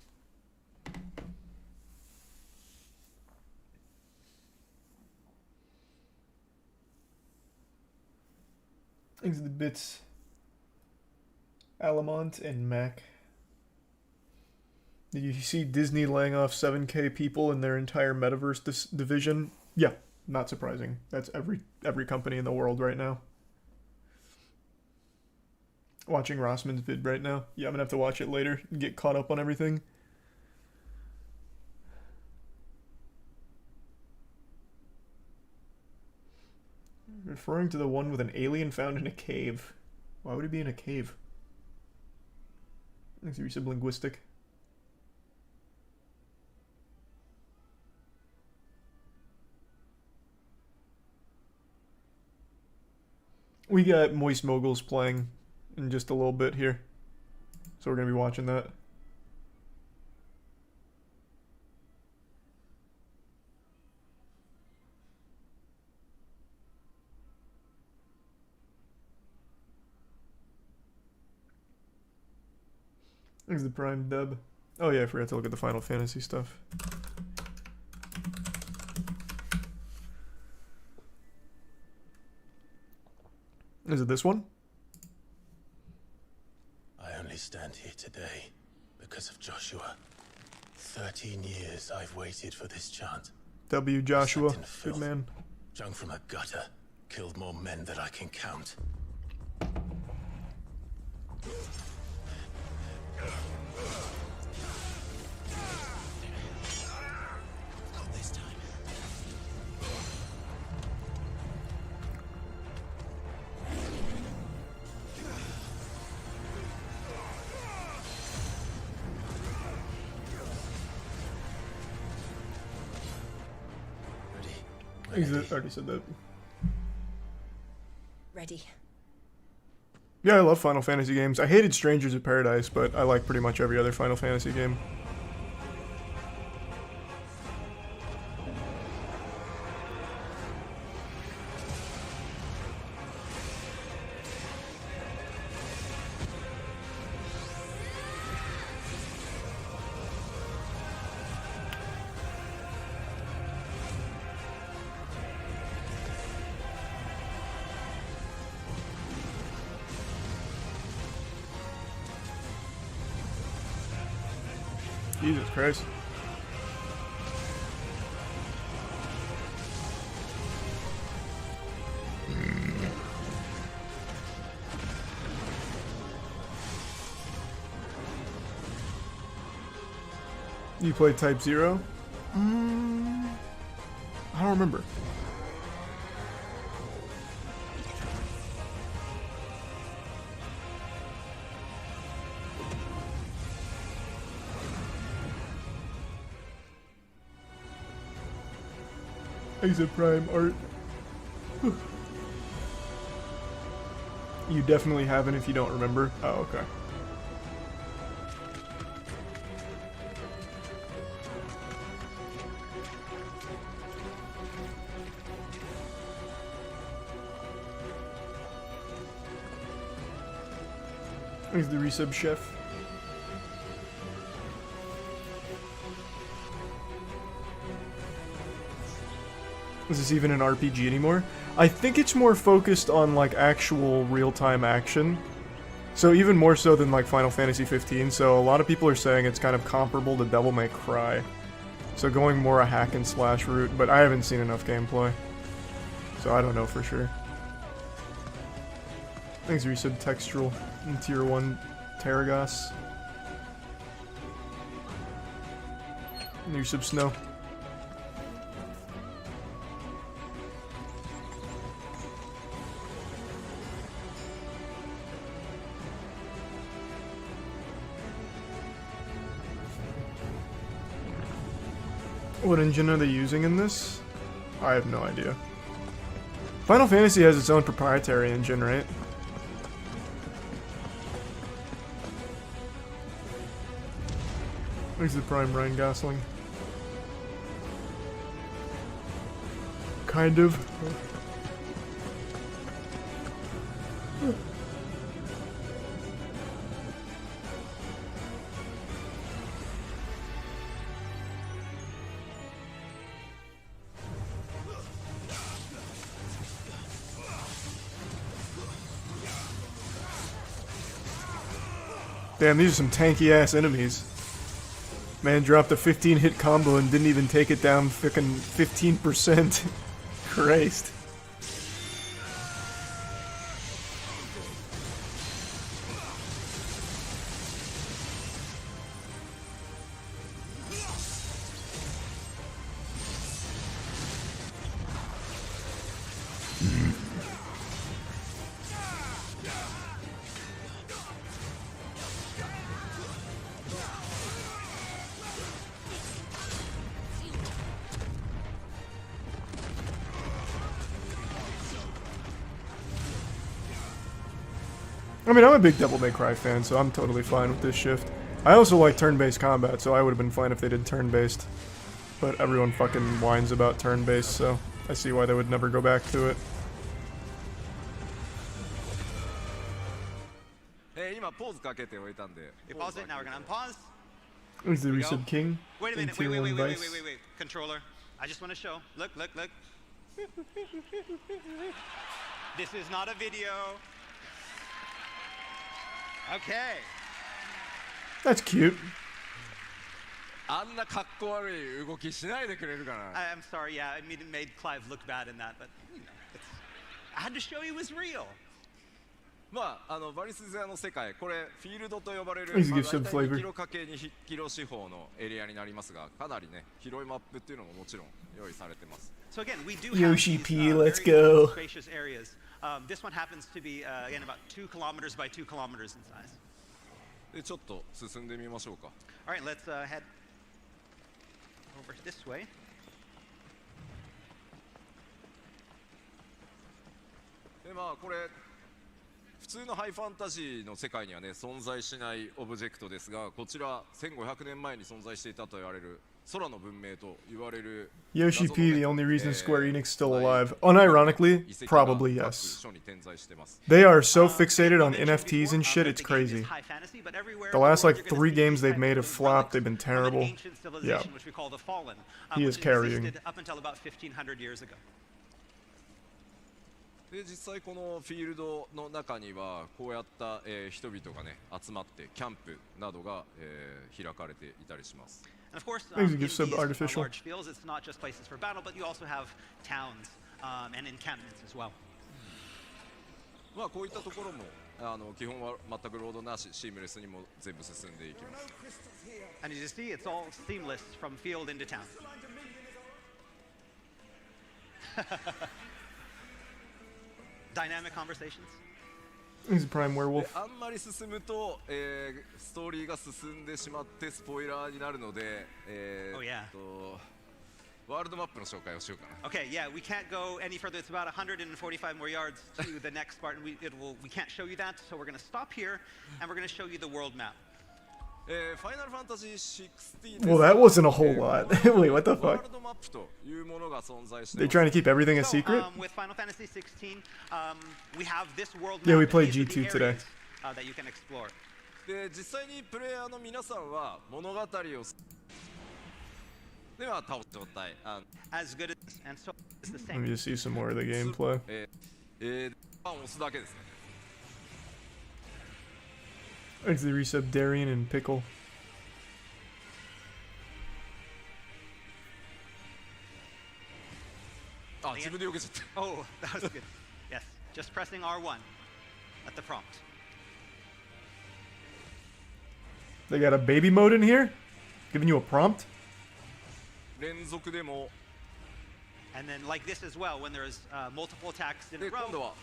Thanks to the bits. Alamont and Mac. Did you see Disney laying off 7K people in their entire metaverse division? Yeah, not surprising. That's every company in the world right now. Watching Rossman's vid right now. Yeah, I'm gonna have to watch it later and get caught up on everything. Referring to the one with an alien found in a cave. Why would he be in a cave? Thanks, Resub Linguistic. We got Moist Moguls playing in just a little bit here. So we're going to be watching that. There's the Prime dub. Oh yeah, I forgot to look at the Final Fantasy stuff. Is it this one? I only stand here today because of Joshua. 13 years I've waited for this chance. W. Joshua. Slept in filth, Good man. drunk from a gutter, killed more men than I can count. Not this time. I already said that. Ready. Yeah, I love Final Fantasy games. I hated Strangers of Paradise, but I like pretty much every other Final Fantasy game. Jesus Christ. You played Type 0? I don't remember. Exit Prime art. You definitely haven't if you don't remember. Oh, okay. He's the resub chef. Is this even an RPG anymore? I think it's more focused on like actual real-time action. So even more so than like Final Fantasy 15. So a lot of people are saying it's kind of comparable to Devil May Cry. So going more a hack and slash route, but I haven't seen enough gameplay. So I don't know for sure. Thanks, Resub Textural in Tier 1 Terragas. Resub Snow. What engine are they using in this? I have no idea. Final Fantasy has its own proprietary engine, right? There's the Prime Ryan Gosling. Kind of. Damn, these are some tanky ass enemies. Man dropped a 15-hit combo and didn't even take it down frickin' 15%. Christ. I mean, I'm a big Devil May Cry fan, so I'm totally fine with this shift. I also like turn-based combat, so I would have been fine if they did turn-based. But everyone fucking whines about turn-based, so I see why they would never go back to it. We pause it, now we're gonna unpause. Is the Resub King? Wait a minute, in Tier 1 Vice? wait. Controller, I just wanna show. Look. This is not a video. Okay. That's cute. I'm sorry, yeah, I mean, it made Clive look bad in that, but, you know, I had to show you it was real. まあ、バリス勢の世界、これフィールドと呼ばれる、Please まあ、 give some 大体 flavor. 2キロかけ2キロ四方のエリアになりますが、かなりね、広いマップっていうのももちろん用意されてます。So again, we do Yoshi have P, these, let's very go. spacious areas. This one happens to be, again, about 2 kilometers by 2 kilometers in size. で、ちょっと進んでみましょうか。All right, let's head over this way. で、まあ、これ普通のハイファンタジーの世界にはね存在しないオブジェクトですが、こちら1500年前に存在していたと言われる空の文明と言われる Yoshi P, the only reason Square Enix is still alive. Unironically, probably yes. They are so fixated on NFTs and shit, it's crazy. The last like 3 games they've made have flopped, they've been terrible. Yeah. He is carrying. Up until about 1500 years ago. で実際このフィールドの中にはこうやった、人々がね集まってキャンプなどが、開かれていたりします。And of course, Maybe in give some these artificial. large fields, it's not just places for battle, but you also have towns and encampments as well. まあこういったところも基本は全くロードなし、シームレスにも全部進んでいきます。And as you see, it's all seamless from field into town. Dynamic conversations. He's a prime werewolf. あんまり進むと、ストーリーが進んでしまってスポイラーになるので、Oh, yeah. ワールドマップの紹介をしようかな。 Okay, yeah, we can't go any further. It's about 145 more yards to the next part, and we can't show you that, so we're going to stop here, and we're going to show you the world map. Final Fantasy 16 Well, that wasn't a whole lot. Wait, what the ワー fuck? ルドマップというものが存在して They ます。 trying to keep everything a So, secret? with Final Fantasy 16, we have this world map. Yeah, we and played these are the G2 today. areas, that you can explore. で実際にプレイヤーの皆さんは物語をでは倒す状態。As good as and so it's the Let me same. just see some more of the gameplay. ボタンを押すだけですね。 It's the resub Darien and Pickle. あ、自分で避けちゃった。 Oh, that was good. Yes, just pressing R1 at the prompt. They got a baby mode in here? Giving you a prompt? 連続でも And then like this as well, when there's multiple attacks in で a 今度 row, は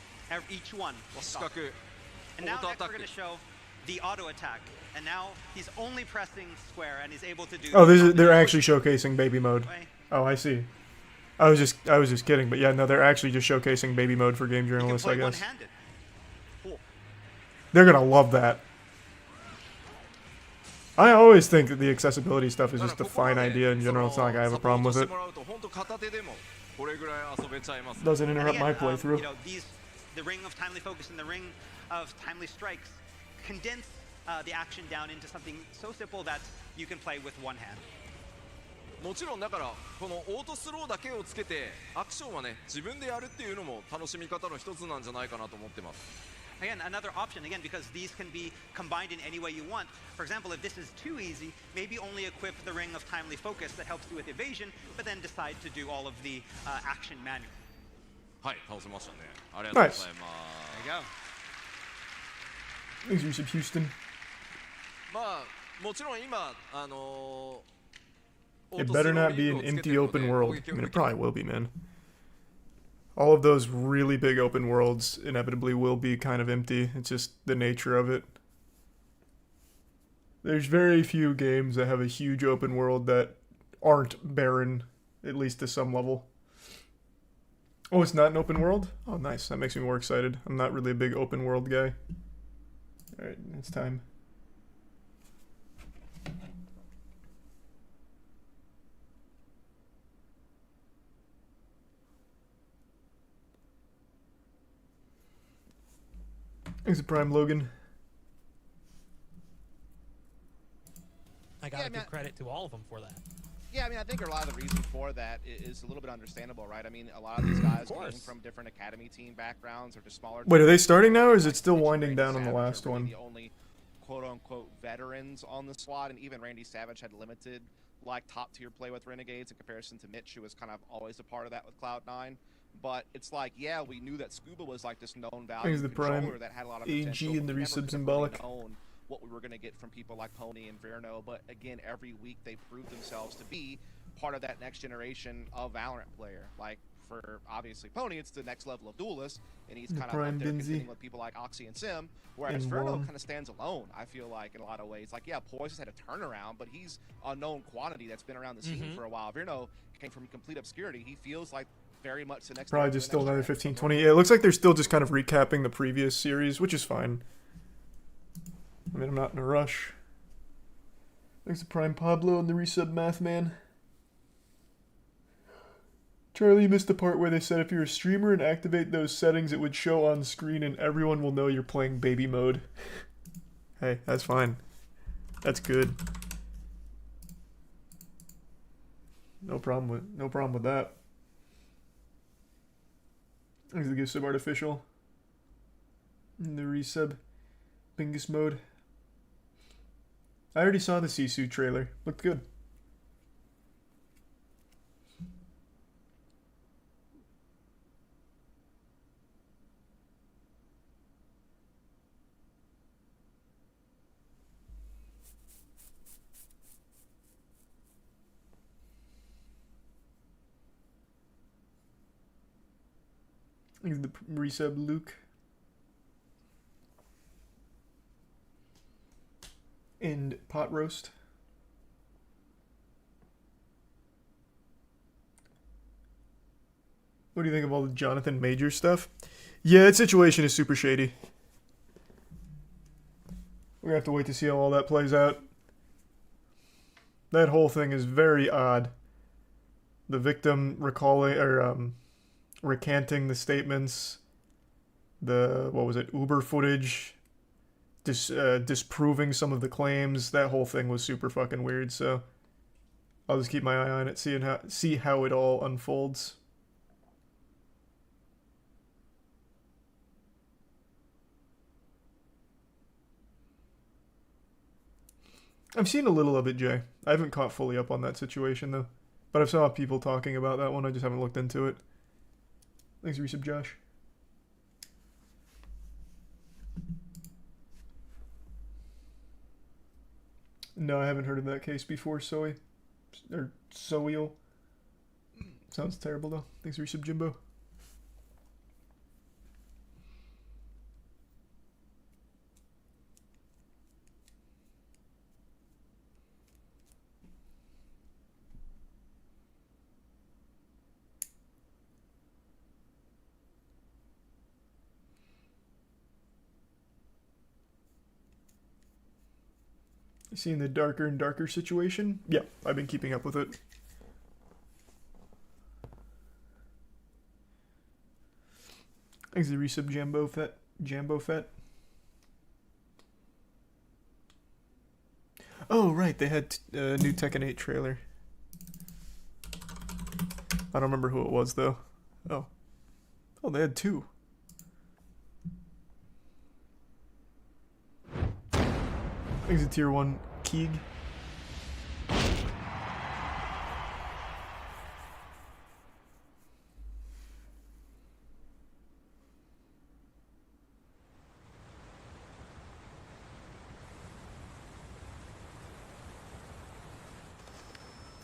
each one will 四 stop. 角 And now オートア next タ we're ッ going ク to show the auto attack. And now he's only pressing square and he's able to do. Oh, the they're actually showcasing baby mode. way. Oh, I see. I was just kidding, but yeah, no, they're actually just showcasing baby mode for game You can journalists, I play guess. one-handed. Cool. They're gonna love that. I always think that the accessibility stuff is だ just か a らここは fine ね idea in そ general. の It's not like I have a サポー problem ト with して it. もらうと本当片手でもこれぐらい遊べちゃいます。 Doesn't And interrupt again, my playthrough. you know, the ring of timely focus and the ring of timely strikes condense the action down into something so simple that you can play with one hand. もちろんだからこのオートスローだけをつけてアクションはね自分でやるっていうのも楽しみ方の一つなんじゃないかなと思ってます。 Again, another option, again, because these can be combined in any way you want. For example, if this is too easy, maybe only equip the ring of timely focus that helps you with evasion, but then decide to do all of the action manually. はい、倒せましたね。ありがとうございます。 There you go. Thanks, Yusuf Houston. まあもちろん今It better not be an empty open world. I mean, it probably will be, man. All of those really big open worlds inevitably will be kind of empty. It's just the nature of it. There's very few games that have a huge open world that aren't barren, at least to some level. Oh, it's not an open world? Oh, nice. That makes me more excited. I'm not really a big open world guy. Alright, it's time. Thanks to Prime Logan. I gotta give credit to all of them for that. Yeah, I mean, I think a lot of the reason for that is a little bit understandable, right? I mean, a lot of these guys came from different academy team backgrounds or just smaller. Wait, are they starting now, or is it still winding down on the last one? The only quote-unquote veterans on the squad, and even Randy Savage had limited, like, top-tier play with Renegades in comparison to Mitch, who was kind of always a part of that with Cloud9. But it's like, yeah, we knew that Scuba was like this known value controller that had a lot of potential. AG and the resub symbolic. What we were going to get from people like Pony and Verno, but again, every week they proved themselves to be part of that next generation of Valorant player. Like, for obviously Pony, it's the next level of duelist, and he's kind of up there competing with people like Oxy and Sim, whereas Verno kind of stands alone, I feel like, in a lot of ways. Like, yeah, Poise has had a turnaround, but he's a known quantity that's been around the scene for a while. Verno came from complete obscurity. He feels like very much the next. Probably just still another 15, 20. Yeah, it looks like they're still just kind of recapping the previous series, which is fine. I mean, I'm not in a rush. Thanks to Prime Pablo and the resub Math Man. Charlie, you missed the part where they said if you're a streamer and activate those settings, it would show on screen and everyone will know you're playing baby mode. Hey, that's fine. That's good. No problem with that. Thanks to the gift sub Artificial. And the resub Bingus mode. I already saw the Sisu trailer. Looked good. Thanks to the resub Luke. And pot roast. What do you think of all the Jonathan Major stuff? Yeah, that situation is super shady. We're gonna have to wait to see how all that plays out. That whole thing is very odd. The victim recalling or recanting the statements. The Uber footage. Disproving some of the claims. That whole thing was super fucking weird, so I'll just keep my eye on it, see how it all unfolds. I've seen a little of it, Jay. I haven't caught fully up on that situation, though. But I've saw people talking about that one, I just haven't looked into it. Thanks, resub Josh. No, I haven't heard of that case before, Soy. Or Soil. Sounds terrible, though. Thanks for resub, Jimbo. You seeing the darker and darker situation? Yeah, I've been keeping up with it. Thanks to resub Jambo Fett. Oh, right, they had a new Tekken 8 trailer. I don't remember who it was, though. Oh, they had two. Thanks to Tier 1 Keeg.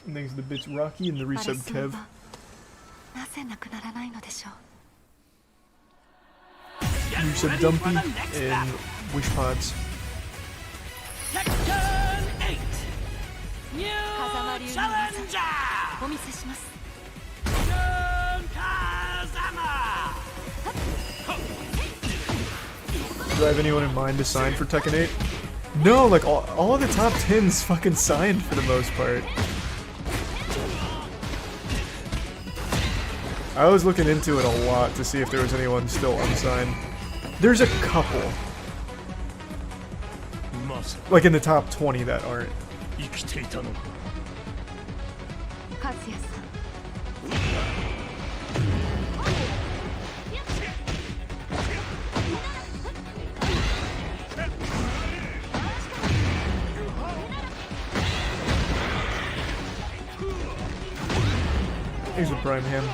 And thanks to the bits Rocky and the resub Kev. Resub Dumpy and Wish Pods. Section 8 New Challenger! Jun Kazama! Do I have anyone in mind to sign for Tekken 8? No, like all of the top 10s fucking signed for the most part. I was looking into it a lot to see if there was anyone still unsigned. There's a couple. Like in the top 20 that aren't. 和也さん Here's a prime hand.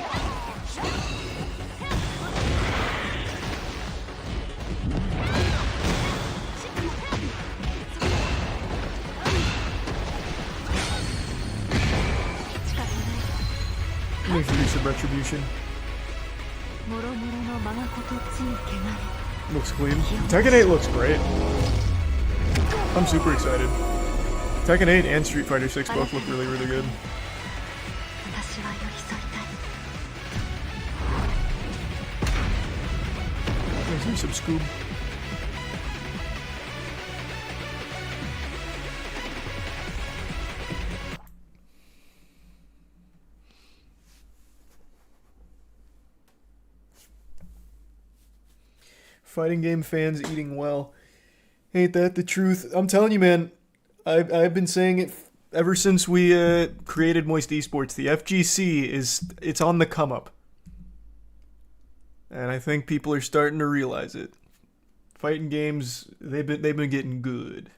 There's the use of retribution. Looks clean. Tekken 8 looks great. I'm super excited. Tekken 8 and Street Fighter 6 both look really, really good. There's use of Scoob. Fighting game fans eating well. Ain't that the truth? I'm telling you, man. I've been saying it ever since we created Moist Esports. The FGC it's on the come up, and I think people are starting to realize it. Fighting games, they've been getting good.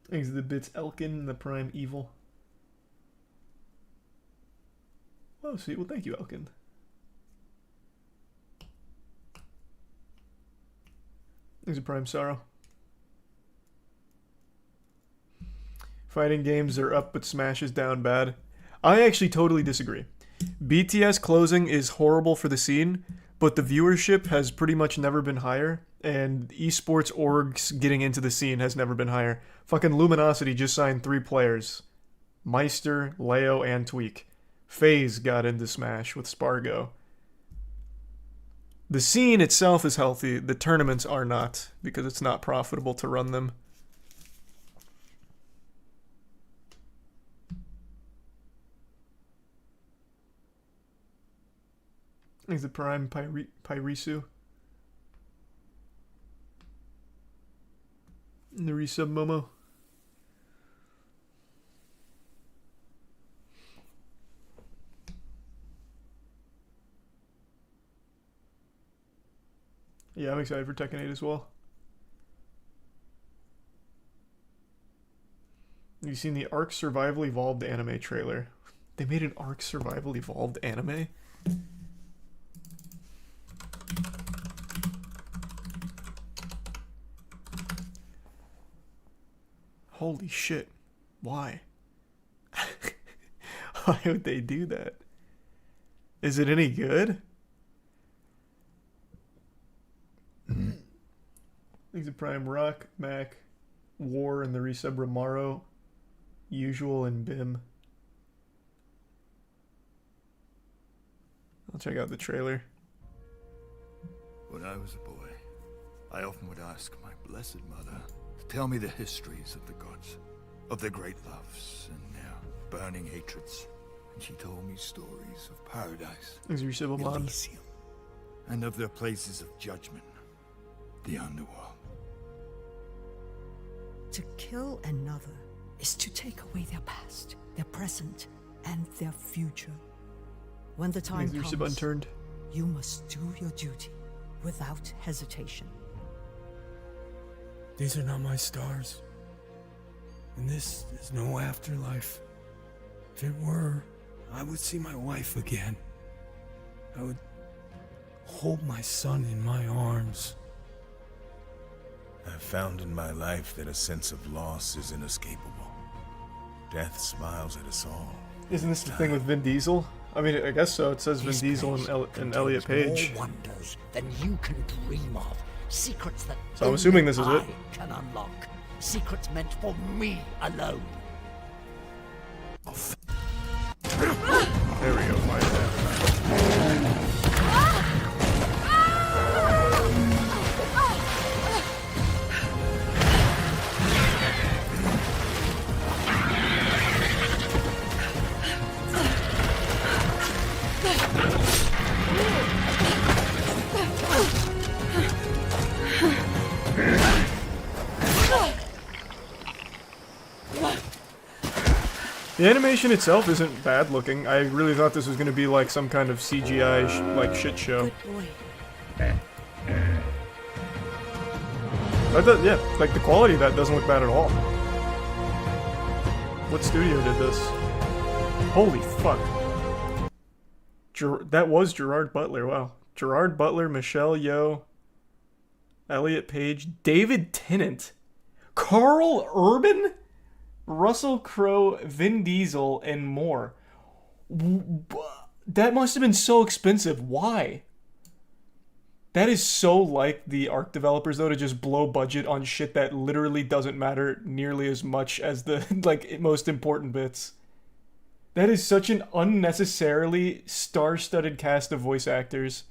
Thanks to the bits Elkin and the Prime Evil. Oh, sweet. Well, thank you, Elkin. Thanks to Prime Sorrow. Fighting games are up, but Smash is down bad. I actually totally disagree. BTS closing is horrible for the scene, but the viewership has pretty much never been higher, and esports orgs getting into the scene has never been higher. Fucking Luminosity just signed 3 players. Meister, Leo, and Tweak. FaZe got into Smash with Spargo. The scene itself is healthy, the tournaments are not, because it's not profitable to run them. Is the Prime Pyrisu? And the resub Momo. Yeah, I'm excited for Tekken 8 as well. Have you seen the Ark Survival Evolved anime trailer? They made an Ark Survival Evolved anime? Holy shit. Why? Why would they do that? Is it any good? Thanks to Prime Rock, Mac, War, and the resub Romaro, Usual, and Bim. I'll check out the trailer. When I was a boy, I often would ask my blessed mother to tell me the histories of the gods, of their great loves and their burning hatreds. And she told me stories of paradise, Elysium, and of their places of judgment, the underworld. To kill another is to take away their past, their present, and their future. When the time comes, unturned. You must do your duty without hesitation. These are not my stars. And this is no afterlife. If it were, I would see my wife again. I would hold my son in my arms. I've found in my life that a sense of loss is inescapable. Death smiles at us all. Isn't this the thing with Vin Diesel? I mean, I guess so. It says Vin Diesel and Elliot Page. More wonders than you can dream of. Secrets that so I'm assuming this is it. can unlock. Secrets meant for me alone. There we go. Fire that. The animation itself isn't bad looking. I really thought this was going to be like some kind of CGI like shit show. I thought, yeah, like the quality of that doesn't look bad at all. What studio did this? Holy fuck. That was Gerard Butler, wow. Gerard Butler, Michelle Yeoh, Elliot Page, David Tennant, Carl Urban, Russell Crowe, Vin Diesel, and more. That must have been so expensive. Why? That is so like the Ark developers, though, to just blow budget on shit that literally doesn't matter nearly as much as the like most important bits. That is such an unnecessarily star-studded cast of voice actors.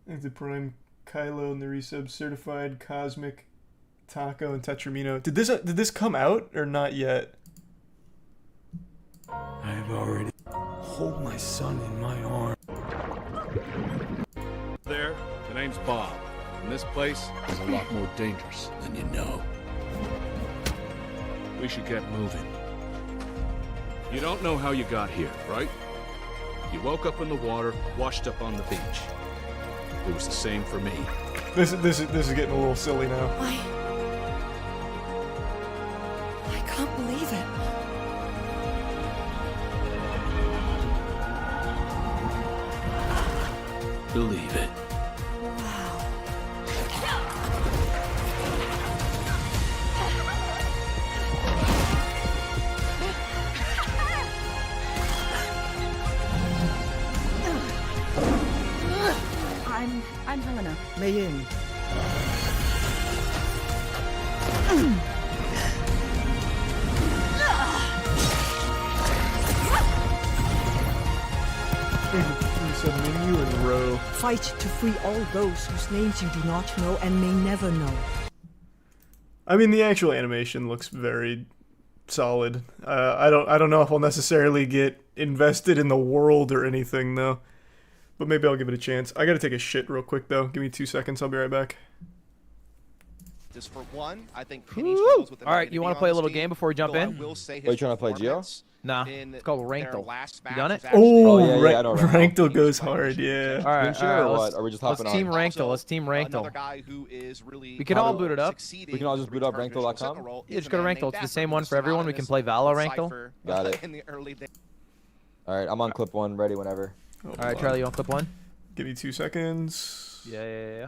The Prime, Kylo, and the resub certified, Cosmic, Taco, and Tetramino. Did this come out or not yet? I have already hold my son in my arms. There, the name's Bob, and this place is a lot more dangerous than you know. We should get moving. You don't know how you got here, right? You woke up in the water, washed up on the beach. It was the same for me. This is getting a little silly now. I can't believe it. Believe it. I'm Helena. Mei Yin. Fight to free all those whose names you do not know and may never know. I mean, the actual animation looks very solid. I don't know if I'll necessarily get invested in the world or anything though. But maybe I'll give it a chance. I gotta take a shit real quick though. Give me 2 seconds, I'll be right back. Just for one, I think Kenny struggles with the Alright, you want to play a little game before we jump in? Are you trying to play Geo? Nah, it's called Rankle. You done it? Oh, yeah, I know Rankle goes hard, yeah. Alright, what? Are we just hopping let's team Rankle. Let's team Rankle. We can all boot it up. We can all just boot up Rankle.com? Yeah, just go to Rankle. It's the same one for everyone. We can play Valo Rankle. Got it. Alright, I'm on clip 1, ready whenever. Alright, Charlie, you on clip 1? Give me 2 seconds. Yeah.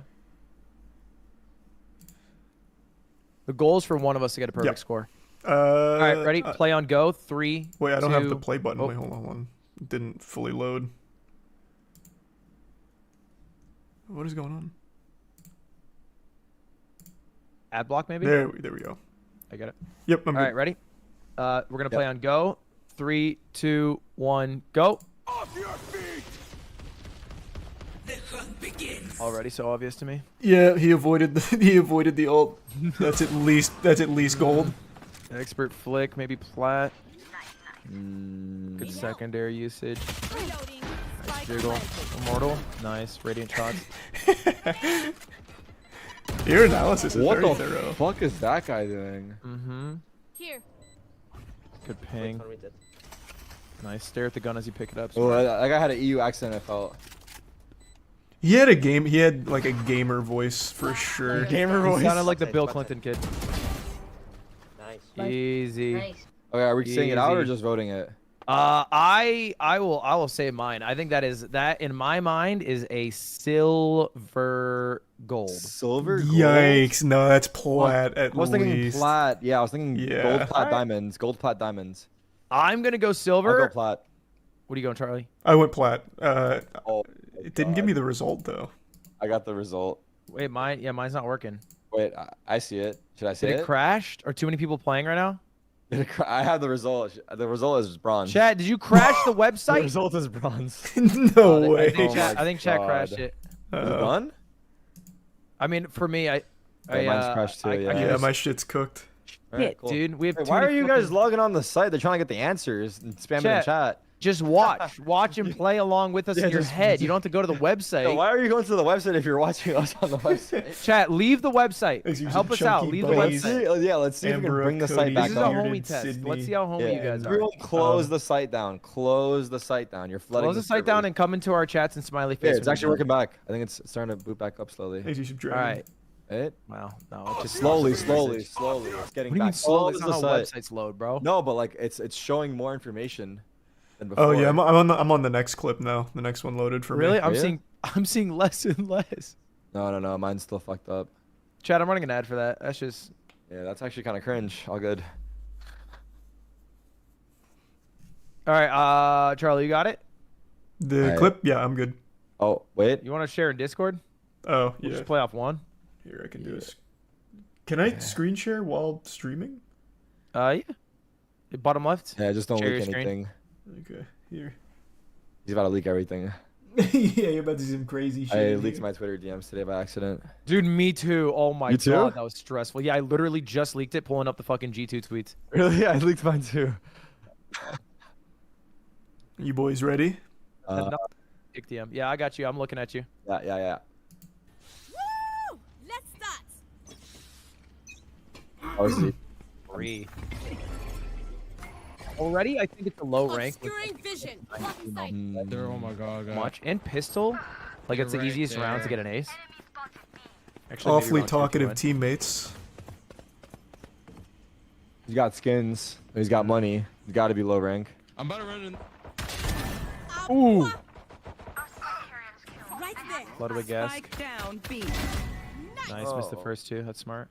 The goal is for one of us to get a perfect score. Alright, ready? Play on go. 3. Wait, I don't 2, have the play button. Wait, hold on. It didn't fully load. What is going on? Ad block, maybe? There we go. I got it. Yep, I'm Alright, ready? We're going to play on go. 3, 2, 1, go. Off your feet! The hunt begins. Already so obvious to me. Yeah, he avoided the ult. That's at least gold. Expert flick, maybe plat. Good secondary usage. Nice jiggle. Immortal. Nice. Radiant shots. Your analysis is very thorough. What the fuck is that guy doing? Here. Good ping. Nice. Stare at the gun as you pick it up. Oh, that guy had an EU accent, I felt. He had like a gamer voice for sure. Gamer voice. He sounded like the Bill Clinton kid. Nice. Easy. Okay, are we saying it out or just voting it? I will say mine. I think that in my mind is a silver gold. Silver gold? Yikes! No, that's plat at least. I was thinking plat. Yeah, I was thinking Yeah. gold, plat, diamonds. Gold, plat, diamonds. I'm gonna go silver. I'll go plat. What are you going, Charlie? I went plat. Oh, it didn't give me the result though. I got the result. Wait, mine's not working. Wait, I see it. Should I say Did it crashed? Or too many people playing right now? I have the result. The result is bronze. Chad, did you crash the website? The result is bronze. No way. I think Chad crashed it. Is it done? I mean, for me, mine's crashed too. Yeah, my shit's cooked. Shit, cool. Dude, we have. Why are you guys logging on the site? They're trying to get the answers and spamming the chat. Just watch and play along with us in your head. You don't have to go to the website. So why are you going to the website if you're watching us on the website? Chat, leave the website. Help us out. Leave the website. Yeah, let's see if we can bring the site back up. This is a homie test. Let's see how homie you guys are. Everyone close the site down. Close the site down. You're flooding. Close the site down and come into our chats and smiley face. Yeah, it's actually working back. I think it's starting to boot back up slowly. All right. It? Wow. No, it's just slowly. It's getting back. Slowly? That's not how websites load, bro. No, but like it's showing more information than before. Oh yeah, I'm on the next clip now. The next one loaded for me. Really? I'm seeing less and less. No. Mine's still fucked up. Chad, I'm running an ad for that. That's just. Yeah, that's actually kind of cringe. All good. All right, Charlie, you got it? The clip? Yeah, I'm good. Oh, wait. You want to share in Discord? Oh, We'll yeah. just play off one. Here, I can do this. Can I screen share while streaming? Yeah. Bottom left. Yeah, just don't Share leak your screen. anything. Okay, here. He's about to leak everything. Yeah, you're about to do some crazy shit. I leaked my Twitter DMs today by accident. Dude, me too. Oh my You too? god, that was stressful. Yeah, I literally just leaked it, pulling up the fucking G2 tweets. Really? I leaked mine too. You boys ready? Kick DM. Yeah, I got you. I'm looking at you. Yeah. Woo! Let's start. Oh, see. 3. Already, I think it's a low rank. Obscuring vision. Oh my god. Much and pistol, like it's the easiest round to get an ace. Actually, maybe Awfully round 2 talkative win. teammates. He's got skins. He's got money. He's got to be low rank. I'm about to run in. Ooh. Right there. Blood of a gas. Spike down B. Nice, missed the first 2. That's smart.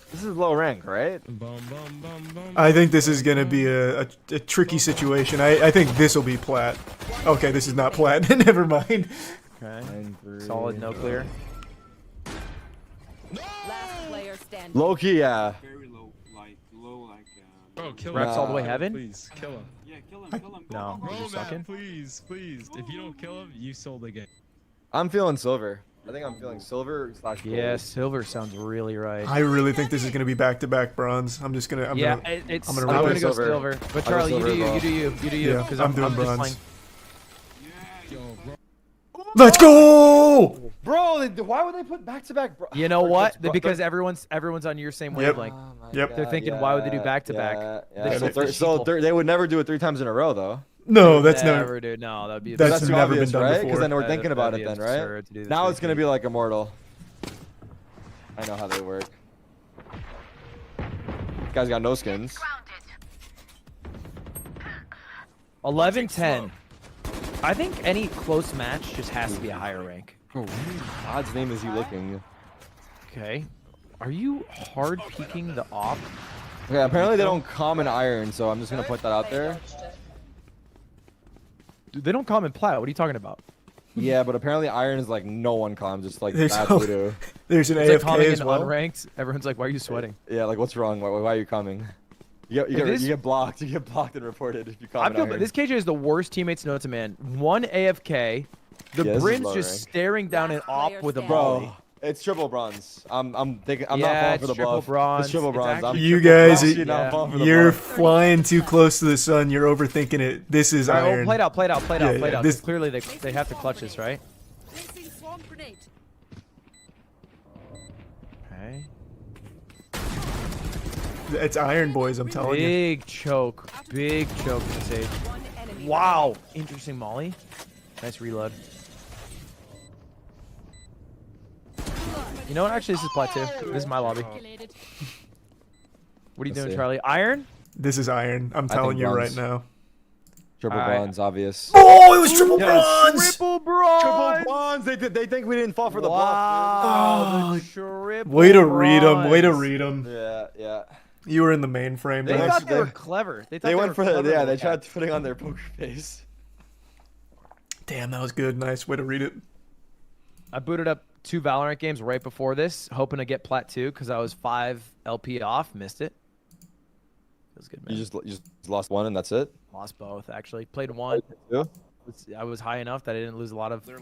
This is low rank, right? I think this is gonna be a tricky situation. I think this will be plat. Okay, this is not plat. Never mind. Okay. Solid, no clear. Last player standing. Low key, yeah. Very low, like. Bro, kill Rex him. all the way heaven? Please, kill him. Yeah, kill him. No, Bro, you're man, sucking. please. If you don't kill him, you sold the game. I'm feeling silver. I think I'm feeling silver / gold. Yeah, silver sounds really right. I really think this is gonna be back-to-back bronze. I'm just gonna. I'm yeah, gonna it's. I'm I'm gonna gonna rip go it. silver. But I'll go Charlie, you do silver, you. bro. You do you. You do you. Yeah, Because I'm doing just bronze. playing. Let's go! Bro, why would they put back-to-back? You know what? Because everyone's on your same wavelength. Yep. They're thinking, why would they do back-to-back? They would never do it 3 times in a row, though. No, that's never. never. Dude, no, that'd be. That's too never obvious, been done right? before. Because then we're thinking about that'd it be then, right? absurd to do this Now way it's gonna be like Immortal. I know how they work. This guy's got no skins. 11-10. I think any close match just has to be a higher rank. Bro, God's name is he looking? Okay. Are you hard peeking the op? Okay, apparently they don't common iron, so I'm just gonna put that out there. Dude, they don't comment plat. What are you talking about? Yeah, but apparently iron is like no one comms, just like There's bad no- voodoo. There's an It's like AFK commenting as in well. unranked. Everyone's like, why are you sweating? Yeah, like what's wrong? Why are you coming? You get blocked. You get blocked and reported if you I comment feel iron. this KJ is the worst teammates known to man. 1 AFK. The Yeah, this is Brim's low just rank. staring down an op with a Bro, volley. it's triple bronze. I'm thinking. I'm Yeah, not falling it's for the triple bluff. bronze. It's triple It's bronze. actually You triple guys, bronze. You're not falling for the you're bluff. flying too close to the sun. You're overthinking it. This is All right, well, iron. played out. Yeah, This... this- Clearly, they have to clutch this, right? Placing swarm grenade. Okay. It's iron, boys. I'm telling you. Big choke in the stage. Wow, interesting molly. Nice reload. You know what? Actually, this is plat 2. This is my lobby. What are you Let's doing, see. Charlie? Iron? This is iron. I'm telling think you right bronze. now. Triple Alright. bronze, obvious. Oh, it was triple Yes. bronze! Triple bronze! Triple bronze. They think we didn't fall for the bluff. Wow, Oh, the triple Way to read him. Way to bronze. read him. Yeah. You were in the mainframe. They Max. thought they were clever. They went for the clever they tried putting on their poker face. Damn, that was good. Nice way to read it. I booted up 2 Valorant games right before this, hoping to get Plat 2 because I was 5 LP off. Missed it. Feels good, man. You just lost one and that's it. Lost both actually. Played one. Yeah. I was high enough that I didn't lose a lot of